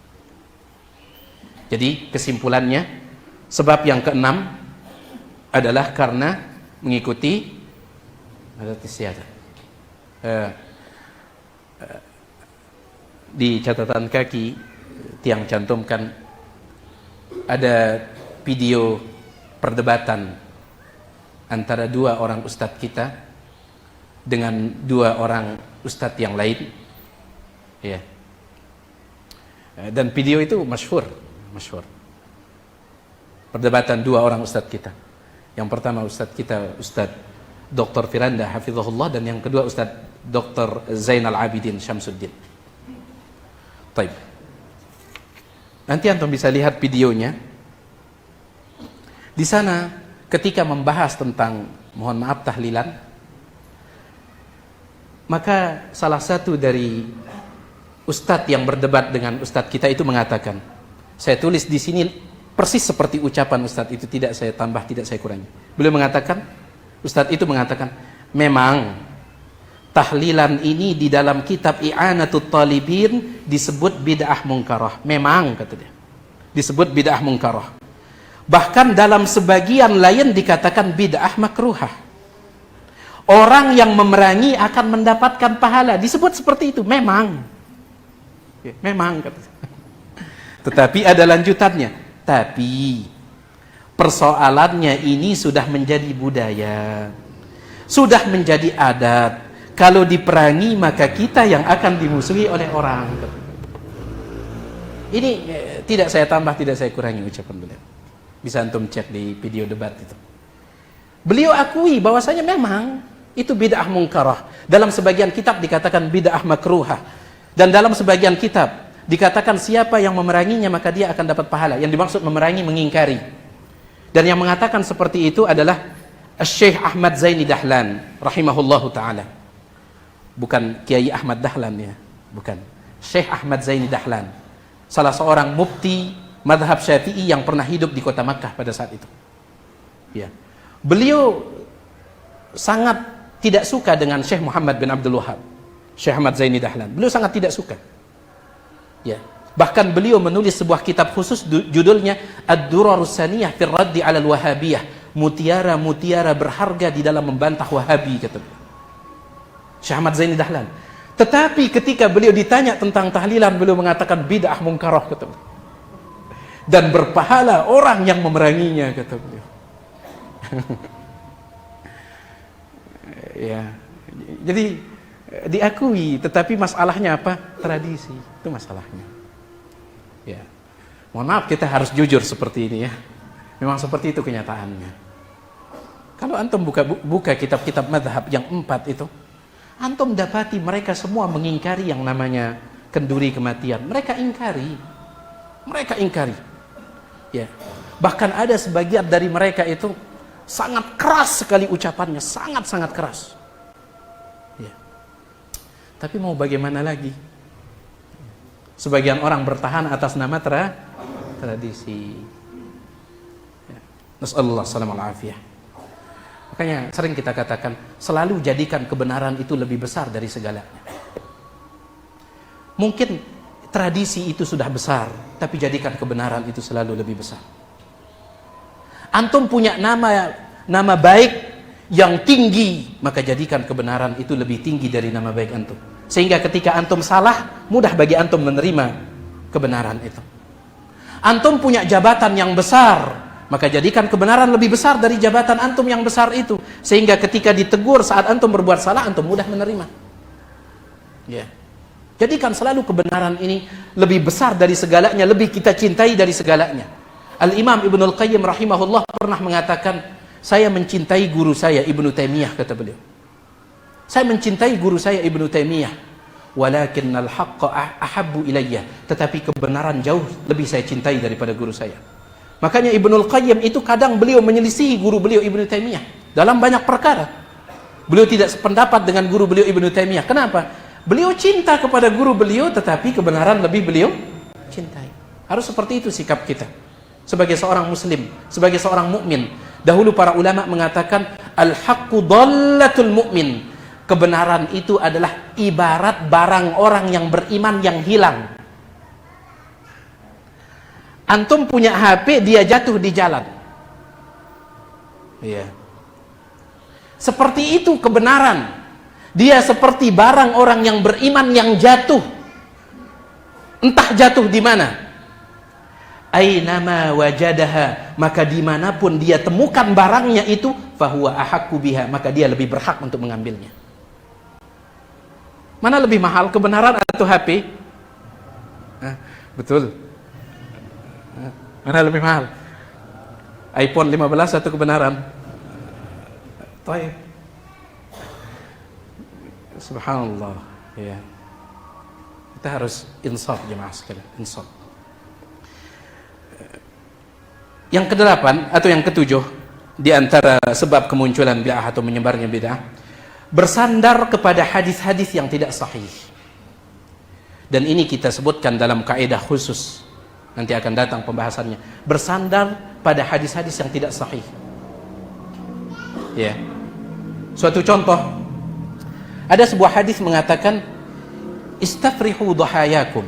Jadi kesimpulannya, sebab yang keenam adalah karena mengikuti adat istiadat. Di catatan kaki tiang cantumkan ada video perdebatan antara dua orang ustadz kita dengan dua orang ustadz yang lain, ya. Dan video itu masyhur. Perdebatan dua orang ustadz kita. Yang pertama ustadz kita, Ustadz Dr. Firanda hafizahullah, dan yang kedua Ustadz Dr. Zainal Abidin Syamsuddin. Baik. Nanti antum bisa lihat videonya. Di sana ketika membahas tentang, mohon maaf, tahlilan, maka salah satu dari ustadz yang berdebat dengan ustadz kita itu mengatakan, saya tulis di sini persis seperti ucapan ustadz itu, tidak saya tambah, tidak saya kurangi. Beliau mengatakan, ustadz itu mengatakan, memang tahlilan ini di dalam kitab I'anatul Talibin disebut bid'ah munkarah. Memang, kata dia, disebut bid'ah munkarah. Bahkan dalam sebagian lain dikatakan bid'ah makruhah. Orang yang memerangi akan mendapatkan pahala. Disebut seperti itu. Memang. Memang. Tetapi ada lanjutannya. Tapi persoalannya ini sudah menjadi budaya. Sudah menjadi adat. Kalau diperangi maka kita yang akan dimusuhi oleh orang. Ini tidak saya tambah, tidak saya kurangi ucapan beliau. Bisa antum cek di video debat itu. Beliau akui bahwasanya memang itu bid'ah munkarah. Dalam sebagian kitab dikatakan bid'ah makruhah. Dan dalam sebagian kitab dikatakan siapa yang memeranginya maka dia akan dapat pahala. Yang dimaksud memerangi, mengingkari. Dan yang mengatakan seperti itu adalah Syekh Ahmad Zaini Dahlan rahimahullahu ta'ala. Bukan Kiai Ahmad Dahlan, ya. Bukan. Syekh Ahmad Zaini Dahlan. Salah seorang mufti madhab Syafi'i yang pernah hidup di kota Makkah pada saat itu. Ya. Beliau sangat tidak suka dengan Syekh Muhammad bin Abdul Wahab, Syekh Ahmad Zaini Dahlan. Beliau sangat tidak suka. Ya. Bahkan beliau menulis sebuah kitab khusus judulnya Ad-Durarus Saniyah fi Raddi 'alal Wahabiyah. Mutiara-mutiara berharga di dalam membantah Wahabi, kata beliau. Syekh Ahmad Zaini Dahlan. Tetapi ketika beliau ditanya tentang tahlilan, beliau mengatakan bid'ah munkarah, kata beliau. Dan berpahala orang yang memeranginya, kata beliau. Ya, jadi diakui, tetapi masalahnya apa? Tradisi, itu masalahnya. Ya, mohon maaf, kita harus jujur seperti ini, ya. Memang seperti itu kenyataannya. Kalau antum buka kitab-kitab madhab yang 4 itu, antum dapati mereka semua mengingkari yang namanya kenduri kematian. Mereka ingkari. Ya, bahkan ada sebagian dari mereka itu sangat keras sekali ucapannya, sangat-sangat keras. Ya. Tapi mau bagaimana lagi? Sebagian orang bertahan atas nama tradisi. Ya. Nasallallahu salam al-afiyah. Makanya sering kita katakan, selalu jadikan kebenaran itu lebih besar dari segalanya. Mungkin tradisi itu sudah besar, tapi jadikan kebenaran itu selalu lebih besar. Antum punya nama baik yang tinggi, maka jadikan kebenaran itu lebih tinggi dari nama baik antum. Sehingga ketika antum salah, mudah bagi antum menerima kebenaran itu. Antum punya jabatan yang besar, maka jadikan kebenaran lebih besar dari jabatan antum yang besar itu. Sehingga ketika ditegur saat antum berbuat salah, antum mudah menerima. Ya. Jadikan selalu kebenaran ini lebih besar dari segalanya, lebih kita cintai dari segalanya. Al-Imam Ibnul Qayyim rahimahullah pernah mengatakan, saya mencintai guru saya Ibnu Taimiyah, kata beliau. Saya mencintai guru saya Ibnu Taimiyah. Walakinnal haqqa ahabbu ilayya. Tetapi kebenaran jauh lebih saya cintai daripada guru saya. Makanya Ibnul Qayyim itu kadang beliau menyelisihi guru beliau Ibnu Taimiyah dalam banyak perkara. Beliau tidak sependapat dengan guru beliau Ibnu Taimiyah. Kenapa? Beliau cinta kepada guru beliau, tetapi kebenaran lebih beliau cintai. Harus seperti itu sikap kita sebagai seorang muslim, sebagai seorang mukmin. Dahulu para ulama mengatakan al-haqqu dhallatul mu'min. Kebenaran itu adalah ibarat barang orang yang beriman yang hilang. Antum punya HP, dia jatuh di jalan. Iya. Seperti itu kebenaran. Dia seperti barang orang yang beriman yang jatuh. Entah jatuh di mana. Ainama wajadaha, maka dimanapun dia temukan barangnya itu, fahuwa ahaqqu biha, maka dia lebih berhak untuk mengambilnya. Mana lebih mahal, kebenaran atau HP? Betul. Mana lebih mahal? iPhone 15 atau kebenaran? Baik. Subhanallah, ya. Kita harus insaf jemaah sekalian, insaf. Yang kedelapan atau yang ketujuh di antara sebab kemunculan bid'ah atau menyebarnya bid'ah, bersandar kepada hadis-hadis yang tidak sahih. Dan ini kita sebutkan dalam kaidah khusus. Nanti akan datang pembahasannya. Bersandar pada hadis-hadis yang tidak sahih. Ya. Suatu contoh, ada sebuah hadis mengatakan istafrihu dhahayakum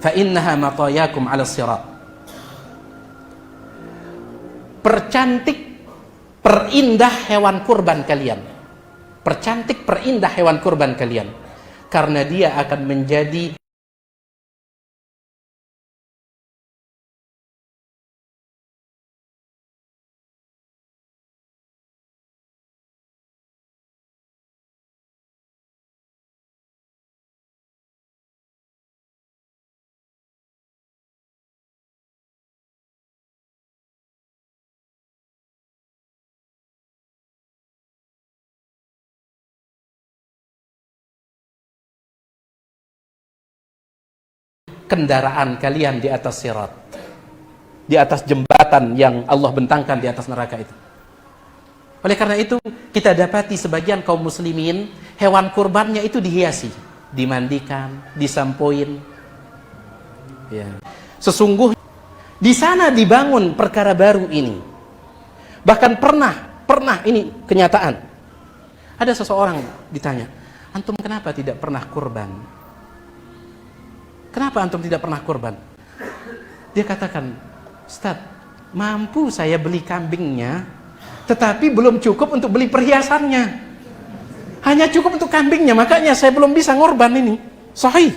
fa innaha matayakum 'ala sirat. Percantik, perindah hewan kurban kalian. Percantik, perindah hewan kurban kalian, karena dia akan menjadi kendaraan kalian di atas sirat, di atas jembatan yang Allah bentangkan di atas neraka itu. Oleh karena itu, kita dapati sebagian kaum muslimin, hewan kurbannya itu dihiasi, dimandikan, disampoin. Ya. Sesungguhnya di sana dibangun perkara baru ini. Bahkan pernah ini kenyataan. Ada seseorang ditanya, antum kenapa tidak pernah kurban? Kenapa antum tidak pernah kurban? Dia katakan, Ustaz, mampu saya beli kambingnya, tetapi belum cukup untuk beli perhiasannya. Hanya cukup untuk kambingnya, makanya saya belum bisa ngorban ini. Sahih.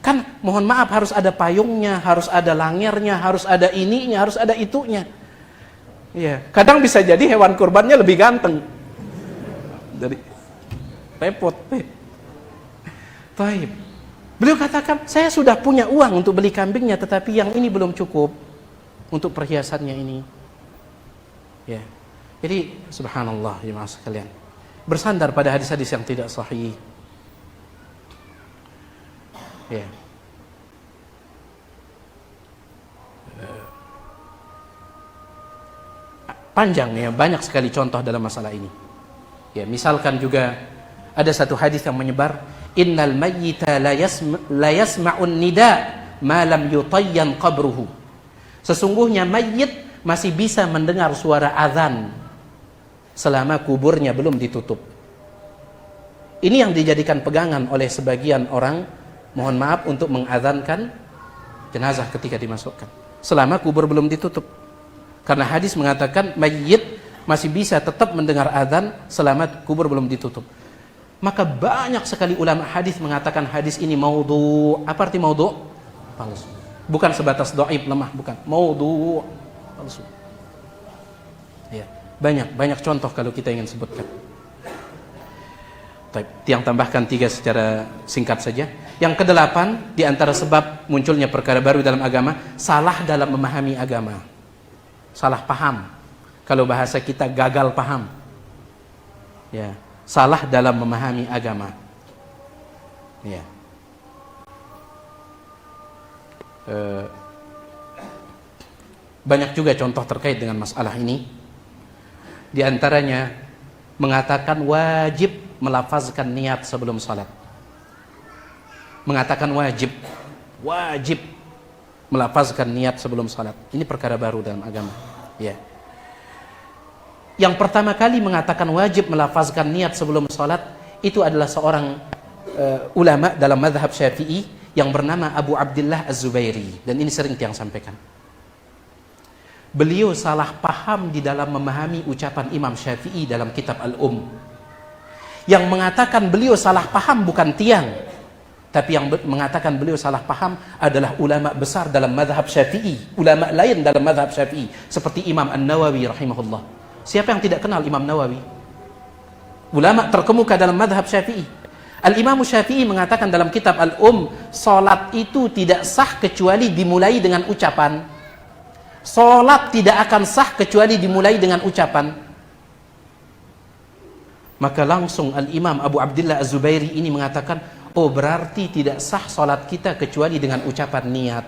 Kan mohon maaf, harus ada payungnya, harus ada langirnya, harus ada ininya, harus ada itunya. Ya, kadang bisa jadi hewan kurbannya lebih ganteng. Jadi repot. Baik. Beliau katakan, saya sudah punya uang untuk beli kambingnya, tetapi yang ini belum cukup untuk perhiasannya ini. Ya. Jadi subhanallah jemaah sekalian, bersandar pada hadis-hadis yang tidak sahih. Ya. Panjang ya, banyak sekali contoh dalam masalah ini. Ya, misalkan juga ada satu hadis yang menyebar, innal mayyita la yasma'un nida ma lam yutayyan qabruhu. Sesungguhnya mayit masih bisa mendengar suara azan selama kuburnya belum ditutup. Ini yang dijadikan pegangan oleh sebagian orang, mohon maaf, untuk mengazankan jenazah ketika dimasukkan selama kubur belum ditutup. Karena hadis mengatakan mayit masih bisa tetap mendengar azan selama kubur belum ditutup. Maka banyak sekali ulama hadis mengatakan hadis ini maudhu. Apa arti maudhu? Palsu. Bukan sebatas dhaif, lemah, bukan. Maudhu, palsu. Ya, banyak contoh kalau kita ingin sebutkan. Yang tambahkan 3 secara singkat saja. Yang kedelapan, di antara sebab munculnya perkara baru dalam agama, salah dalam memahami agama. Salah paham. Kalau bahasa kita gagal paham. Ya. Salah dalam memahami agama. Ya. Banyak juga contoh terkait dengan masalah ini. Di antaranya mengatakan wajib melafazkan niat sebelum salat. Mengatakan wajib melafazkan niat sebelum salat. Ini perkara baru dalam agama. Ya. Yang pertama kali mengatakan wajib melafazkan niat sebelum salat itu adalah seorang ulama dalam mazhab Syafi'i yang bernama Abu Abdullah Az-Zubairi, dan ini sering tiang sampaikan. Beliau salah paham di dalam memahami ucapan Imam Syafi'i dalam kitab Al-Um. Yang mengatakan beliau salah paham bukan tiang, tapi yang mengatakan beliau salah paham adalah ulama besar dalam mazhab Syafi'i, ulama lain dalam mazhab Syafi'i seperti Imam An-Nawawi rahimahullah. Siapa yang tidak kenal Imam Nawawi? Ulama terkemuka dalam mazhab Syafi'i. Al-Imam Syafi'i mengatakan dalam kitab Al-Um, salat itu tidak sah kecuali dimulai dengan ucapan. Salat tidak akan sah kecuali dimulai dengan ucapan. Maka langsung Al-Imam Abu Abdullah Az-Zubairi ini mengatakan, oh berarti tidak sah salat kita kecuali dengan ucapan niat.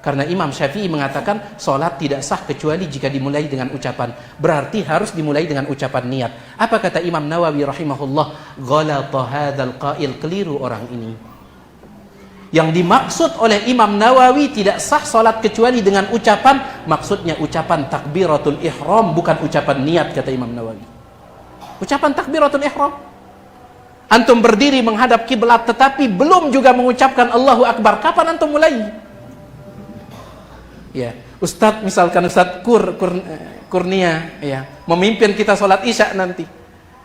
Karena Imam Syafi'i mengatakan salat tidak sah kecuali jika dimulai dengan ucapan. Berarti harus dimulai dengan ucapan niat. Apa kata Imam Nawawi rahimahullah? Ghalata hadzal qail, keliru orang ini. Yang dimaksud oleh Imam Nawawi tidak sah salat kecuali dengan ucapan, maksudnya ucapan takbiratul ihram, bukan ucapan niat, kata Imam Nawawi. Ucapan takbiratul ihram. Antum berdiri menghadap kiblat tetapi belum juga mengucapkan Allahu Akbar. Kapan antum mulai? Ya, Ustadz misalkan Ustadz Kurnia ya, memimpin kita sholat isya nanti.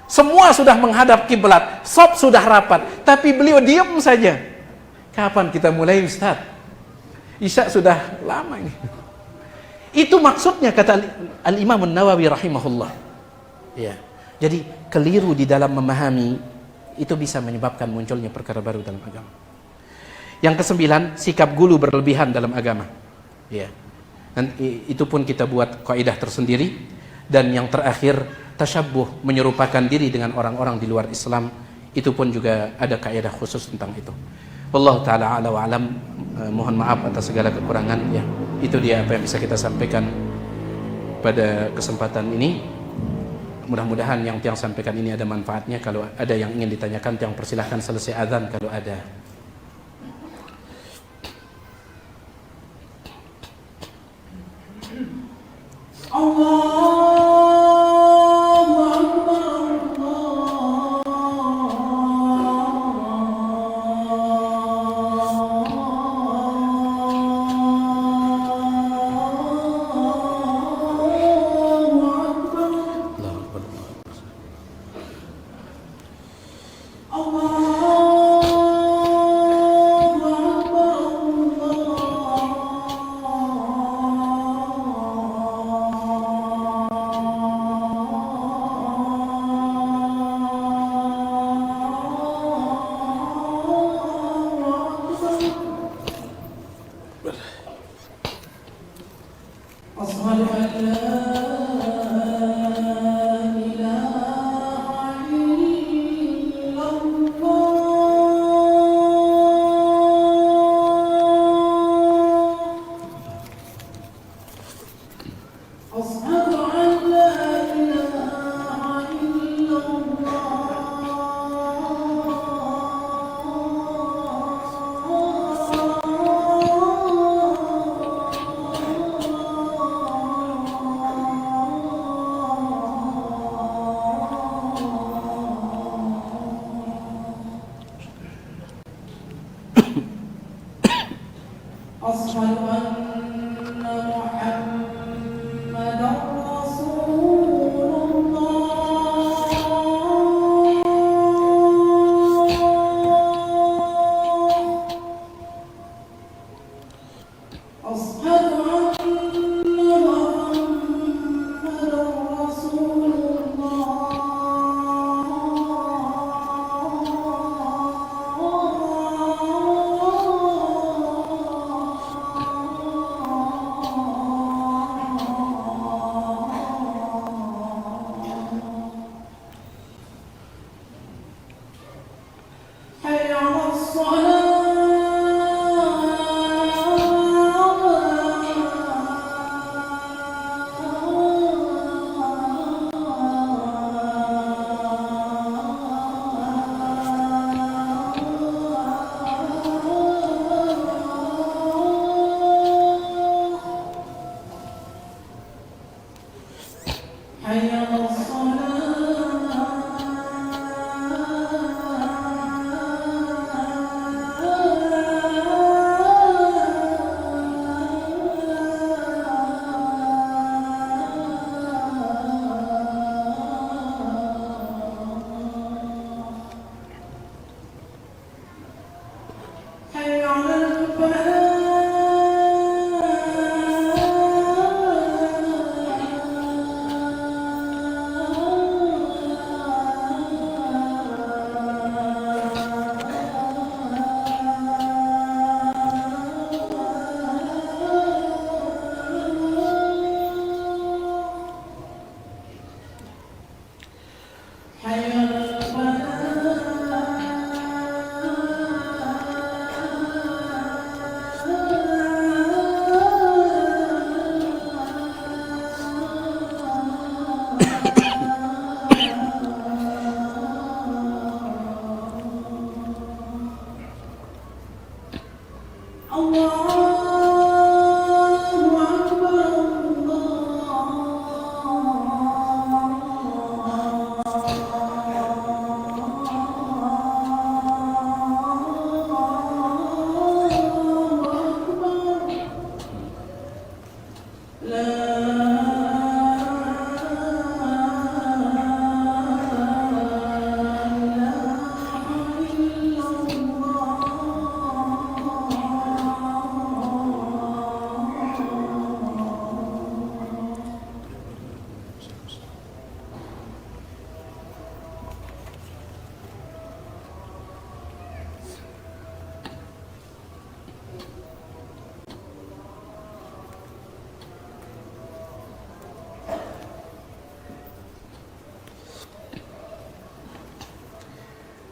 Semua sudah menghadap kiblat, shaf sudah rapat, tapi beliau diam saja. Kapan kita mulai Ustadz? Isya sudah lama ini. Itu maksudnya kata Al-Imam An-Nawawi rahimahullah. Ya. Jadi keliru di dalam memahami itu bisa menyebabkan munculnya perkara baru dalam agama. Yang kesembilan, sikap gulu berlebihan dalam agama. Ya. Dan itu pun kita buat kaidah tersendiri. Dan yang terakhir, tasyabbuh, menyerupakan diri dengan orang-orang di luar Islam, itu pun juga ada kaidah khusus tentang itu. Wallahu taala ala wa alam. Mohon maaf atas segala kekurangan ya. Itu dia apa yang bisa kita sampaikan pada kesempatan ini. Mudah-mudahan yang tiang sampaikan ini ada manfaatnya. Kalau ada yang ingin ditanyakan, tiang persilahkan selesai azan kalau ada.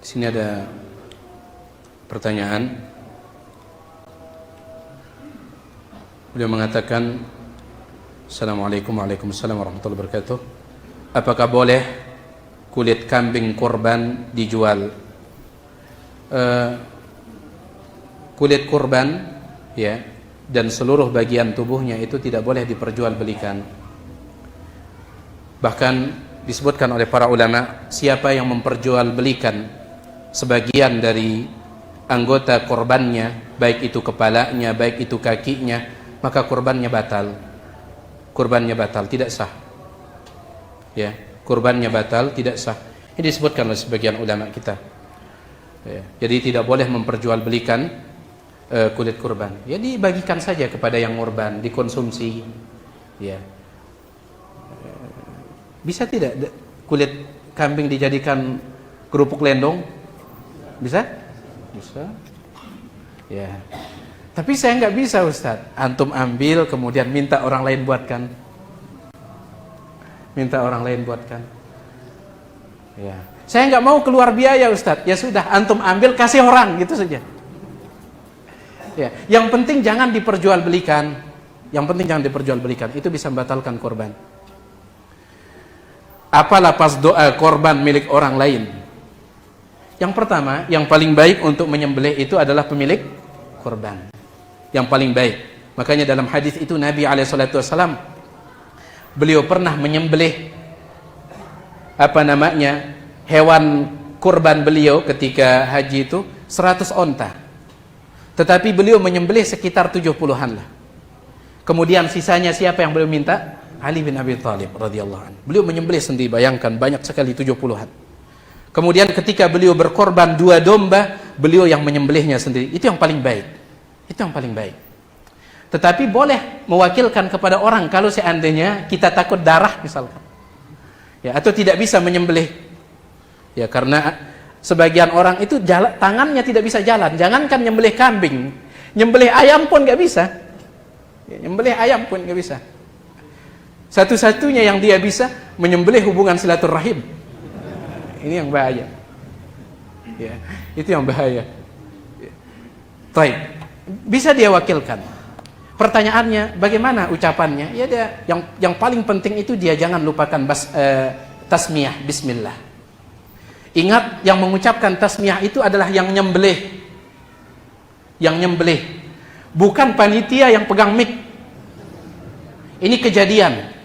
Di sini ada pertanyaan. Beliau mengatakan, Assalamualaikum warahmatullahi wabarakatuh. Apakah boleh kulit kambing kurban dijual? Kulit kurban, ya, dan seluruh bagian tubuhnya itu tidak boleh diperjualbelikan. Bahkan disebutkan oleh para ulama, siapa yang memperjualbelikan sebagian dari anggota korbannya, baik itu kepalanya, baik itu kakinya, maka kurbannya batal. Kurbannya batal, tidak sah. Ya, kurbannya batal, tidak sah. Ini disebutkan oleh sebagian ulama kita. Ya, jadi tidak boleh memperjualbelikan kulit kurban. Ya, dibagikan saja kepada yang kurban, dikonsumsi. Ya. Bisa tidak kulit kambing dijadikan kerupuk lendong? Bisa? Bisa. Ya. Tapi saya nggak bisa, Ustaz. Antum ambil kemudian minta orang lain buatkan. Minta orang lain buatkan. Ya. Saya nggak mau keluar biaya, Ustaz. Ya sudah, antum ambil kasih orang, gitu saja. Ya. Yang penting jangan diperjualbelikan. Yang penting jangan diperjualbelikan. Itu bisa membatalkan korban. Apa lapas doa korban milik orang lain? Yang pertama, yang paling baik untuk menyembelih itu adalah pemilik korban. Yang paling baik. Makanya dalam hadis itu Nabi SAW, beliau pernah menyembelih hewan kurban beliau ketika haji itu 100 onta. Tetapi beliau menyembelih sekitar 70-an lah. Kemudian sisanya siapa yang beliau minta? Ali bin Abi Thalib radhiyallahu anhu. Beliau menyembelih sendiri, bayangkan banyak sekali 70-an. Kemudian ketika beliau berkorban 2 domba, beliau yang menyembelihnya sendiri. Itu yang paling baik. Itu yang paling baik. Tetapi boleh mewakilkan kepada orang kalau seandainya kita takut darah misalkan. Ya, atau tidak bisa menyembelih. Ya, karena sebagian orang itu tangannya tidak bisa jalan. Jangankan nyembelih kambing, nyembelih ayam pun nggak bisa. Ya, nyembelih ayam pun nggak bisa. Satu-satunya yang dia bisa menyembelih hubungan silaturahim. Ini yang bahaya. Ya, itu yang bahaya. Baik, bisa dia wakilkan. Pertanyaannya, bagaimana ucapannya? Ya, dia yang paling penting itu dia jangan lupakan tasmiyah bismillah. Ingat, yang mengucapkan tasmiyah itu adalah yang nyembelih. Yang nyembelih. Bukan panitia yang pegang mic. Ini kejadian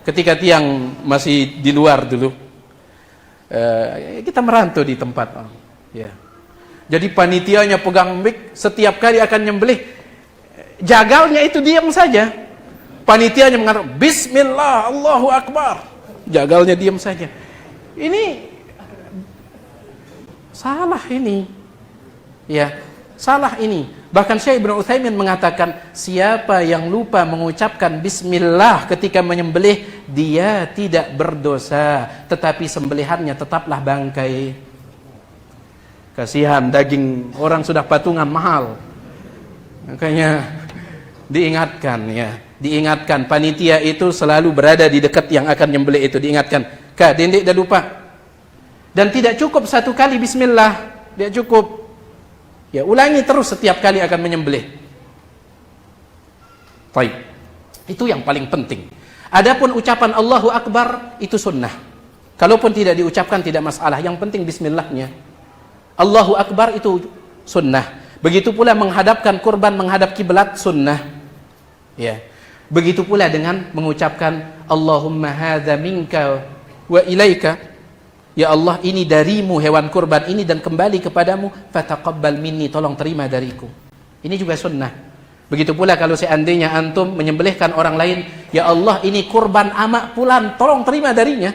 ketika tiang masih di luar dulu, kita merantau di tempat, ya. Jadi panitianya pegang mic, setiap kali akan nyembelih, jagalnya itu diam saja. Panitianya mengatakan Bismillah, Allahu Akbar, jagalnya diam saja. Ini salah ini, ya, salah ini. Bahkan Syekh Ibnu Utsaimin mengatakan, siapa yang lupa mengucapkan bismillah ketika menyembelih, dia tidak berdosa, tetapi sembelihannya tetaplah bangkai. Kasihan, daging orang sudah patungan mahal. Makanya diingatkan, ya, diingatkan, panitia itu selalu berada di dekat yang akan nyembelih itu, diingatkan, Kak, Dendik dah lupa. Dan tidak cukup satu kali bismillah, tidak cukup. Ya, ulangi terus setiap kali akan menyembelih. Baik. Itu yang paling penting. Adapun ucapan Allahu Akbar itu sunnah. Kalaupun tidak diucapkan tidak masalah, yang penting bismillahnya. Allahu Akbar itu sunnah. Begitu pula menghadapkan kurban menghadap kiblat sunnah. Ya. Begitu pula dengan mengucapkan Allahumma hadza minka wa ilaika. Ya Allah, ini darimu hewan kurban ini dan kembali kepadamu, fataqabbal minni, tolong terima dariku. Ini juga sunnah. Begitu pula kalau seandainya antum menyembelihkan orang lain, ya Allah, ini kurban amak fulan, tolong terima darinya.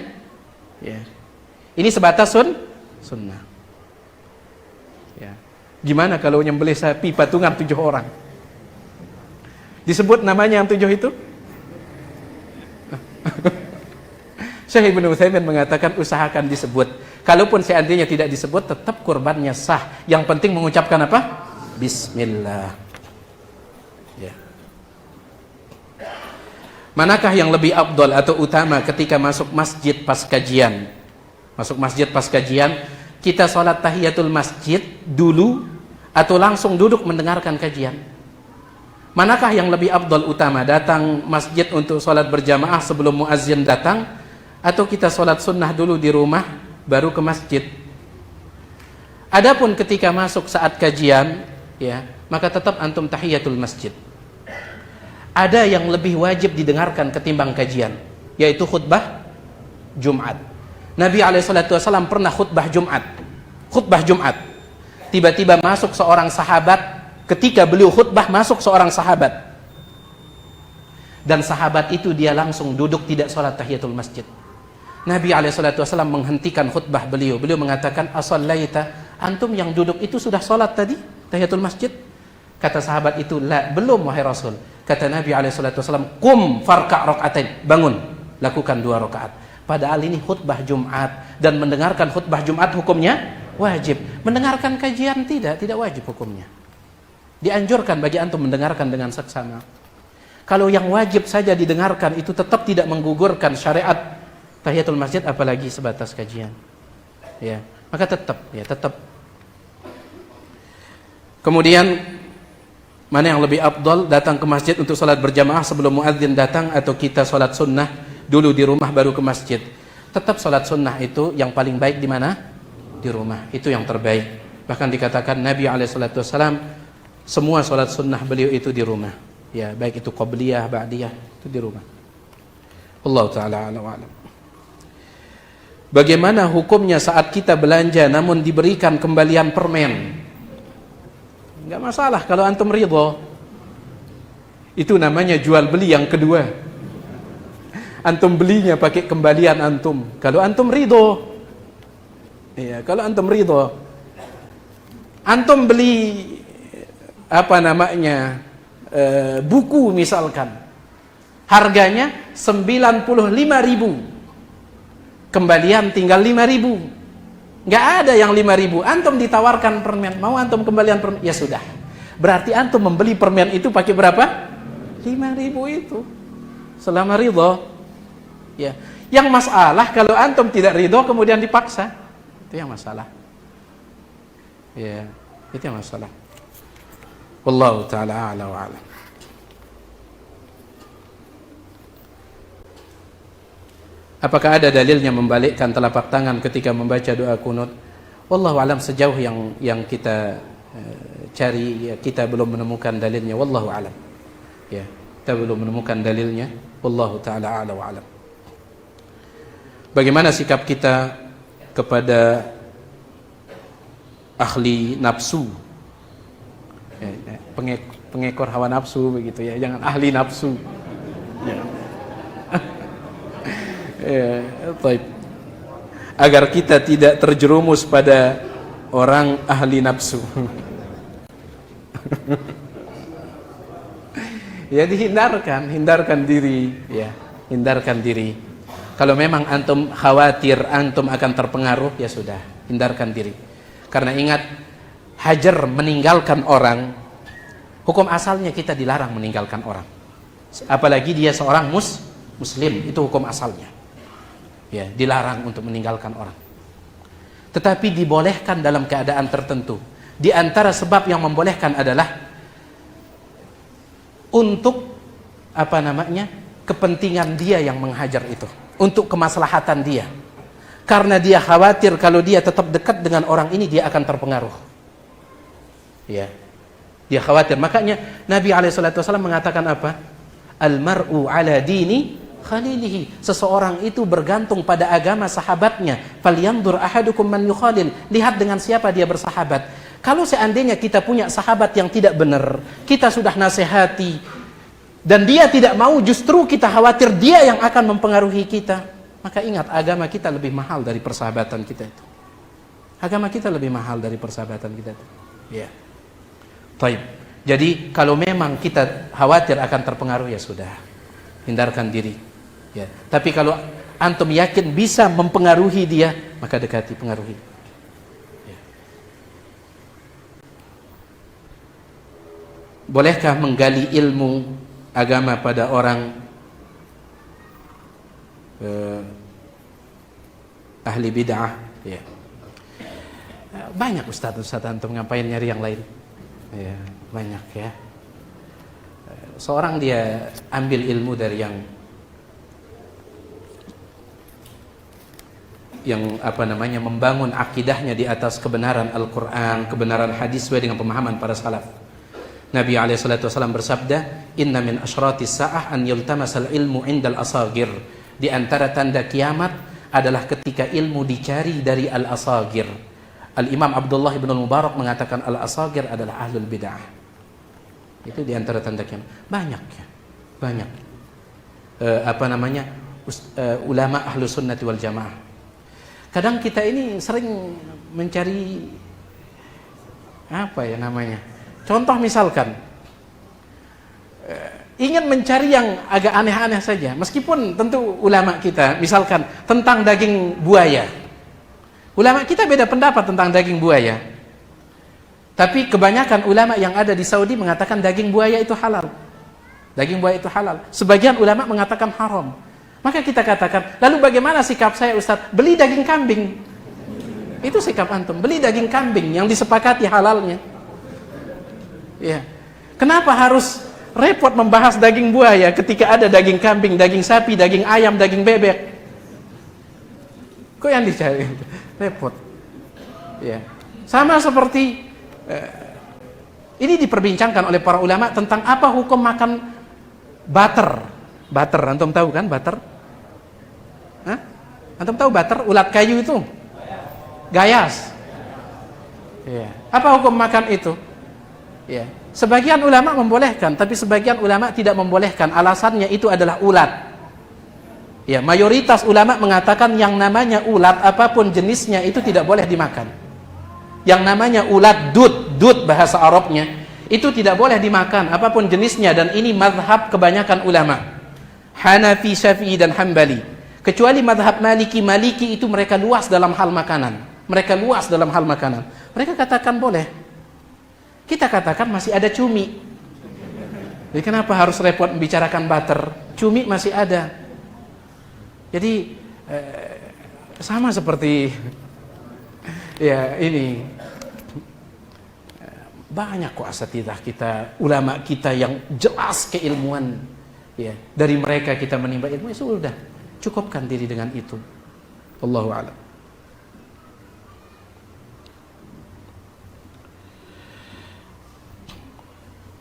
Ya. Ini sebatas sunnah. Ya. Gimana kalau nyembelih sapi patungan 7 orang? Disebut namanya yang 7 itu? Syekh Ibnu Utsaimin mengatakan usahakan disebut. Kalaupun seandainya tidak disebut, tetap kurbannya sah. Yang penting mengucapkan apa? Bismillah. Ya. Manakah yang lebih afdal atau utama ketika masuk masjid pas kajian? Masuk masjid pas kajian, kita sholat tahiyatul masjid dulu atau langsung duduk mendengarkan kajian? Manakah yang lebih afdal utama? Datang masjid untuk sholat berjamaah sebelum muazzin datang, atau kita sholat sunnah dulu di rumah baru ke masjid? Adapun ketika masuk saat kajian, ya, maka tetap antum tahiyatul masjid. Ada yang lebih wajib didengarkan ketimbang kajian, yaitu khutbah Jumat. Nabi SAW pernah khutbah Jumat. Khutbah Jumat. Tiba-tiba masuk seorang sahabat. Ketika beliau khutbah, masuk seorang sahabat. Dan sahabat itu dia langsung duduk, tidak sholat tahiyatul masjid. Nabi SAW menghentikan khutbah beliau. Beliau mengatakan, "Asallaita, antum yang duduk itu sudah sholat tadi tahiyatul masjid?" Kata sahabat itu, "La, belum wahai Rasul." Kata Nabi SAW, "Kum farka' raka'atain." Bangun, lakukan 2 rakaat. Padahal ini khutbah Jumat, dan mendengarkan khutbah Jumat hukumnya wajib. Mendengarkan kajian tidak wajib hukumnya. Dianjurkan bagi antum mendengarkan dengan seksama. Kalau yang wajib saja didengarkan itu tetap tidak menggugurkan syariat tahiyatul masjid, apalagi sebatas kajian. Ya, maka tetap. Kemudian mana yang lebih afdal, datang ke masjid untuk sholat berjamaah sebelum muadzin datang, atau kita sholat sunnah dulu di rumah baru ke masjid? Tetap sholat sunnah itu yang paling baik di mana? Di rumah, itu yang terbaik. Bahkan dikatakan Nabi SAW semua sholat sunnah beliau itu di rumah. Ya, baik itu qabliyah, ba'diyah, itu di rumah. Allah Ta'ala a'lam. Bagaimana hukumnya saat kita belanja namun diberikan kembalian permen? Enggak masalah kalau antum ridho. Itu namanya jual beli yang kedua. Antum belinya pakai kembalian antum. Kalau antum ridho. Iya, kalau antum ridho. Antum beli buku misalkan. Harganya 95.000. Kembalian tinggal 5.000. Nggak ada yang 5.000. Antum ditawarkan permen, mau antum kembalian permen? Ya sudah. Berarti antum membeli permen itu pakai berapa? 5.000 itu. Selama ridho. Ya. Yang masalah kalau antum tidak ridho kemudian dipaksa. Itu yang masalah. Ya, itu yang masalah. Wallahu ta'ala a'la wa a'lam. Apakah ada dalilnya membalikkan telapak tangan ketika membaca doa kunut? Wallahu alam, sejauh yang kita cari, ya, kita belum menemukan dalilnya. Wallahu alam. Ya, kita belum menemukan dalilnya. Wallahu taala a'la wa alam. Bagaimana sikap kita kepada ahli nafsu? Pengekor hawa nafsu begitu ya. Jangan ahli nafsu. Ya. Baik. Agar kita tidak terjerumus pada orang ahli nafsu. Ya, hindarkan diri, ya, hindarkan diri. Kalau memang antum khawatir antum akan terpengaruh, ya sudah, hindarkan diri. Karena ingat, hajar meninggalkan orang, hukum asalnya kita dilarang meninggalkan orang. Apalagi dia seorang muslim, itu hukum asalnya. Ya, dilarang untuk meninggalkan orang. Tetapi dibolehkan dalam keadaan tertentu. Di antara sebab yang membolehkan adalah untuk kepentingan dia yang menghajar itu, untuk kemaslahatan dia. Karena dia khawatir kalau dia tetap dekat dengan orang ini dia akan terpengaruh. Ya. Dia khawatir. Makanya Nabi SAW mengatakan apa? Al-mar'u ala dini khalilihi. Seseorang itu bergantung pada agama sahabatnya. Falyanzur ahadukum man yukhalil. Lihat dengan siapa dia bersahabat. Kalau seandainya kita punya sahabat yang tidak benar, kita sudah nasihati dan dia tidak mau, justru kita khawatir dia yang akan mempengaruhi kita, maka ingat, agama kita lebih mahal dari persahabatan kita itu. Agama kita lebih mahal dari persahabatan kita itu. Ya. Baik. Jadi kalau memang kita khawatir akan terpengaruh, ya sudah, hindarkan diri. Ya. Tapi kalau antum yakin bisa mempengaruhi dia, maka dekati, pengaruhi. Ya. Bolehkah menggali ilmu agama pada orang ahli bid'ah, ya. Banyak ustaz antum ngapain nyari yang lain? Ya, banyak ya. Seorang dia ambil ilmu dari yang membangun akidahnya di atas kebenaran Al-Quran, kebenaran hadis sesuai dengan pemahaman para salaf. Nabi SAW bersabda, "Inna min asyratis sa'ah an yultamasal ilmu indal asagir." Di antara tanda kiamat adalah ketika ilmu dicari dari al-asagir. Al-Imam Abdullah ibn al-Mubarak mengatakan al-asagir adalah ahlul bid'ah. Itu di antara tanda kiamat. Banyak ya. Banyak. Ulama ahlu sunnati wal jamaah. Kadang kita ini sering mencari contoh misalkan ingin mencari yang agak aneh-aneh saja, meskipun tentu ulama kita misalkan tentang daging buaya. Ulama kita beda pendapat tentang daging buaya. Tapi kebanyakan ulama yang ada di Saudi mengatakan daging buaya itu halal. Daging buaya itu halal. Sebagian ulama mengatakan haram. Maka kita katakan, lalu bagaimana sikap saya Ustaz? Beli daging kambing. Itu sikap antum, beli daging kambing yang disepakati halalnya. Ya. Kenapa harus repot membahas daging buaya ketika ada daging kambing, daging sapi, daging ayam, daging bebek? Kok yang dicari? Repot. Ya. Sama seperti ini diperbincangkan oleh para ulama tentang apa hukum makan butter. Butter, antum tahu kan butter? Hah? Antum tahu butter, ulat kayu itu? Gayas. Ya. Apa hukum makan itu? Ya. Sebagian ulama membolehkan, tapi sebagian ulama tidak membolehkan. Alasannya itu adalah ulat. Ya, mayoritas ulama mengatakan yang namanya ulat apapun jenisnya itu tidak boleh dimakan. Yang namanya ulat dud bahasa Arabnya itu tidak boleh dimakan apapun jenisnya, dan ini mazhab kebanyakan ulama Hanafi, Syafi'i dan Hambali. Kecuali mazhab Maliki itu mereka luas dalam hal makanan. Mereka katakan boleh. Kita katakan masih ada cumi. Jadi kenapa harus repot membicarakan butter? Cumi masih ada. Jadi sama seperti ya ini banyak kok asatidzah kita, ulama kita yang jelas keilmuan. Ya, dari mereka kita menimba ilmu, ya sudah, cukupkan diri dengan itu. Wallahu a'lam.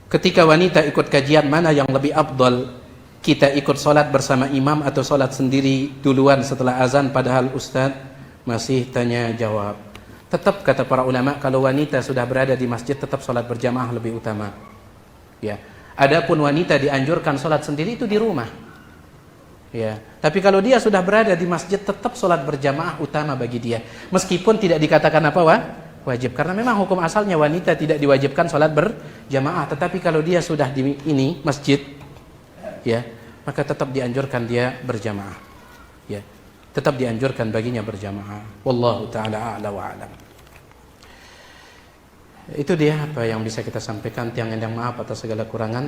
Ketika wanita ikut kajian, mana yang lebih afdal? Kita ikut sholat bersama imam atau sholat sendiri duluan setelah azan, padahal ustaz masih tanya jawab? Tetap kata para ulama, kalau wanita sudah berada di masjid, tetap sholat berjamaah lebih utama. Ya. Adapun wanita dianjurkan sholat sendiri itu di rumah. Ya. Tapi kalau dia sudah berada di masjid, tetap sholat berjamaah utama bagi dia. Meskipun tidak dikatakan apa wajib, karena memang hukum asalnya wanita tidak diwajibkan sholat berjamaah. Tetapi kalau dia sudah di masjid, ya, maka tetap dianjurkan dia berjamaah. Ya. Tetap dianjurkan baginya berjamaah. Wallahu ta'ala a'la wa a'lam. Itu dia apa yang bisa kita sampaikan. Tiang yang maaf atas segala kurangan.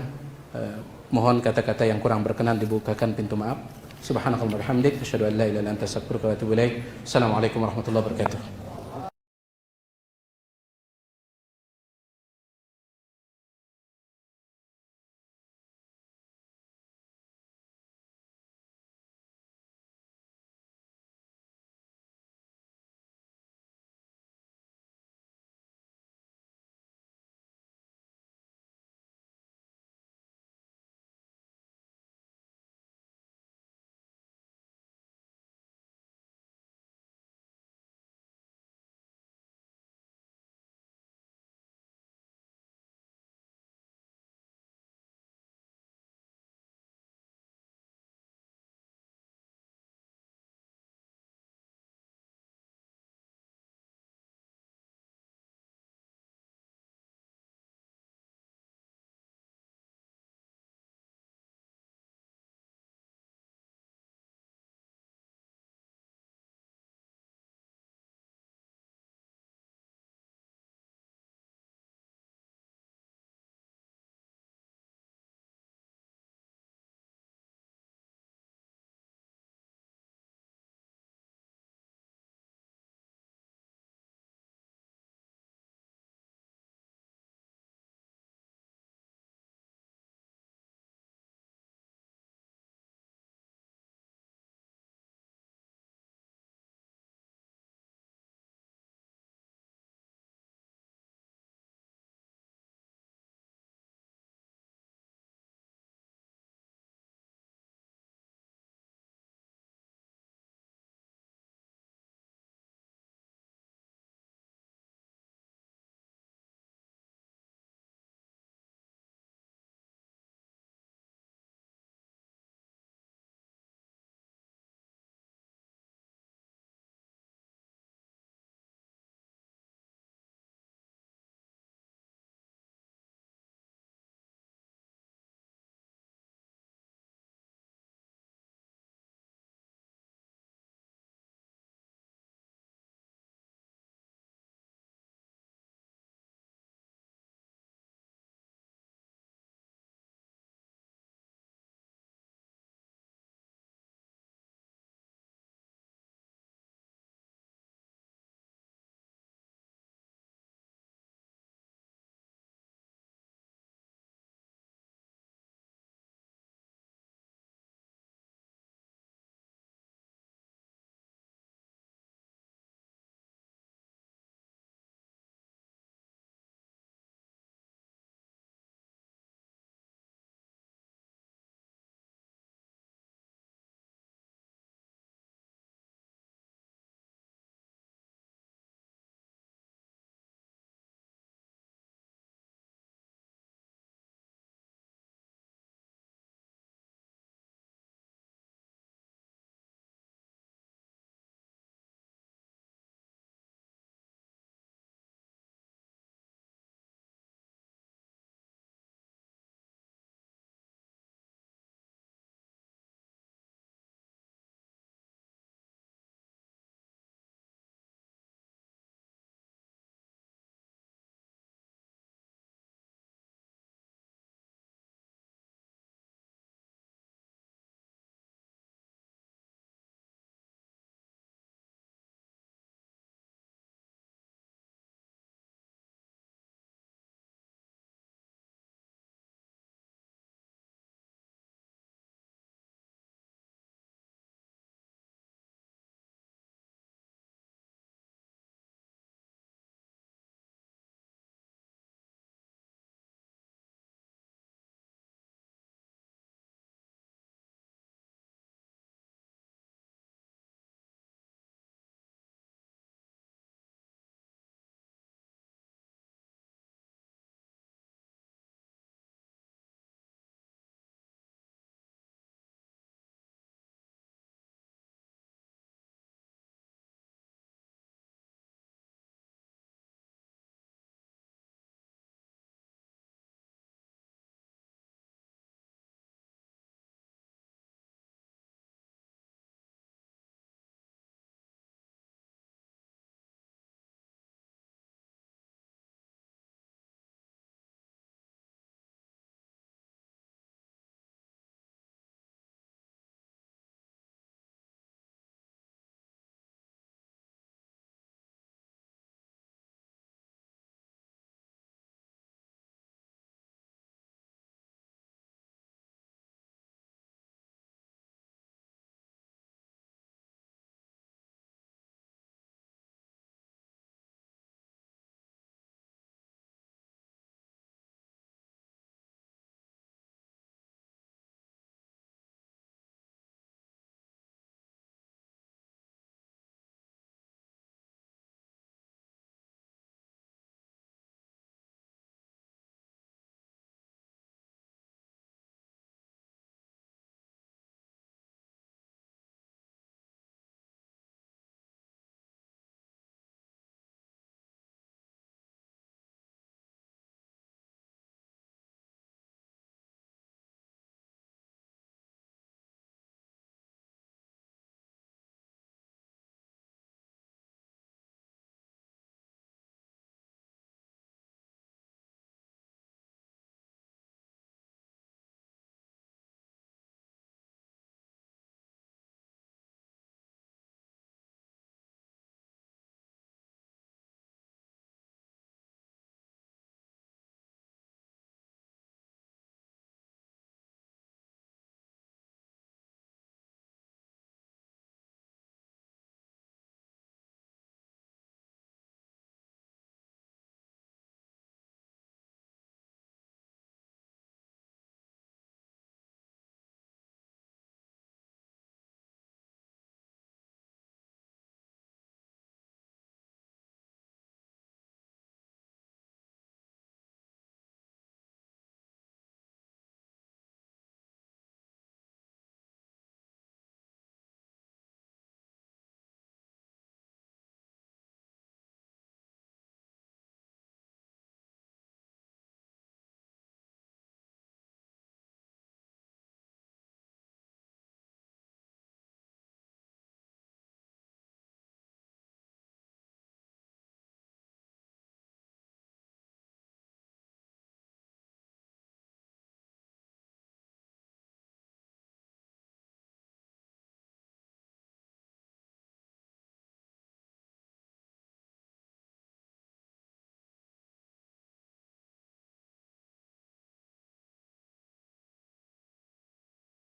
Mohon kata-kata yang kurang berkenan dibukakan pintu maaf. Subhanakallahumma wa bihamdik, asyhadu an la ilaha illa anta astaghfiruka wa atubu ilaik. Assalamualaikum warahmatullahi wabarakatuh.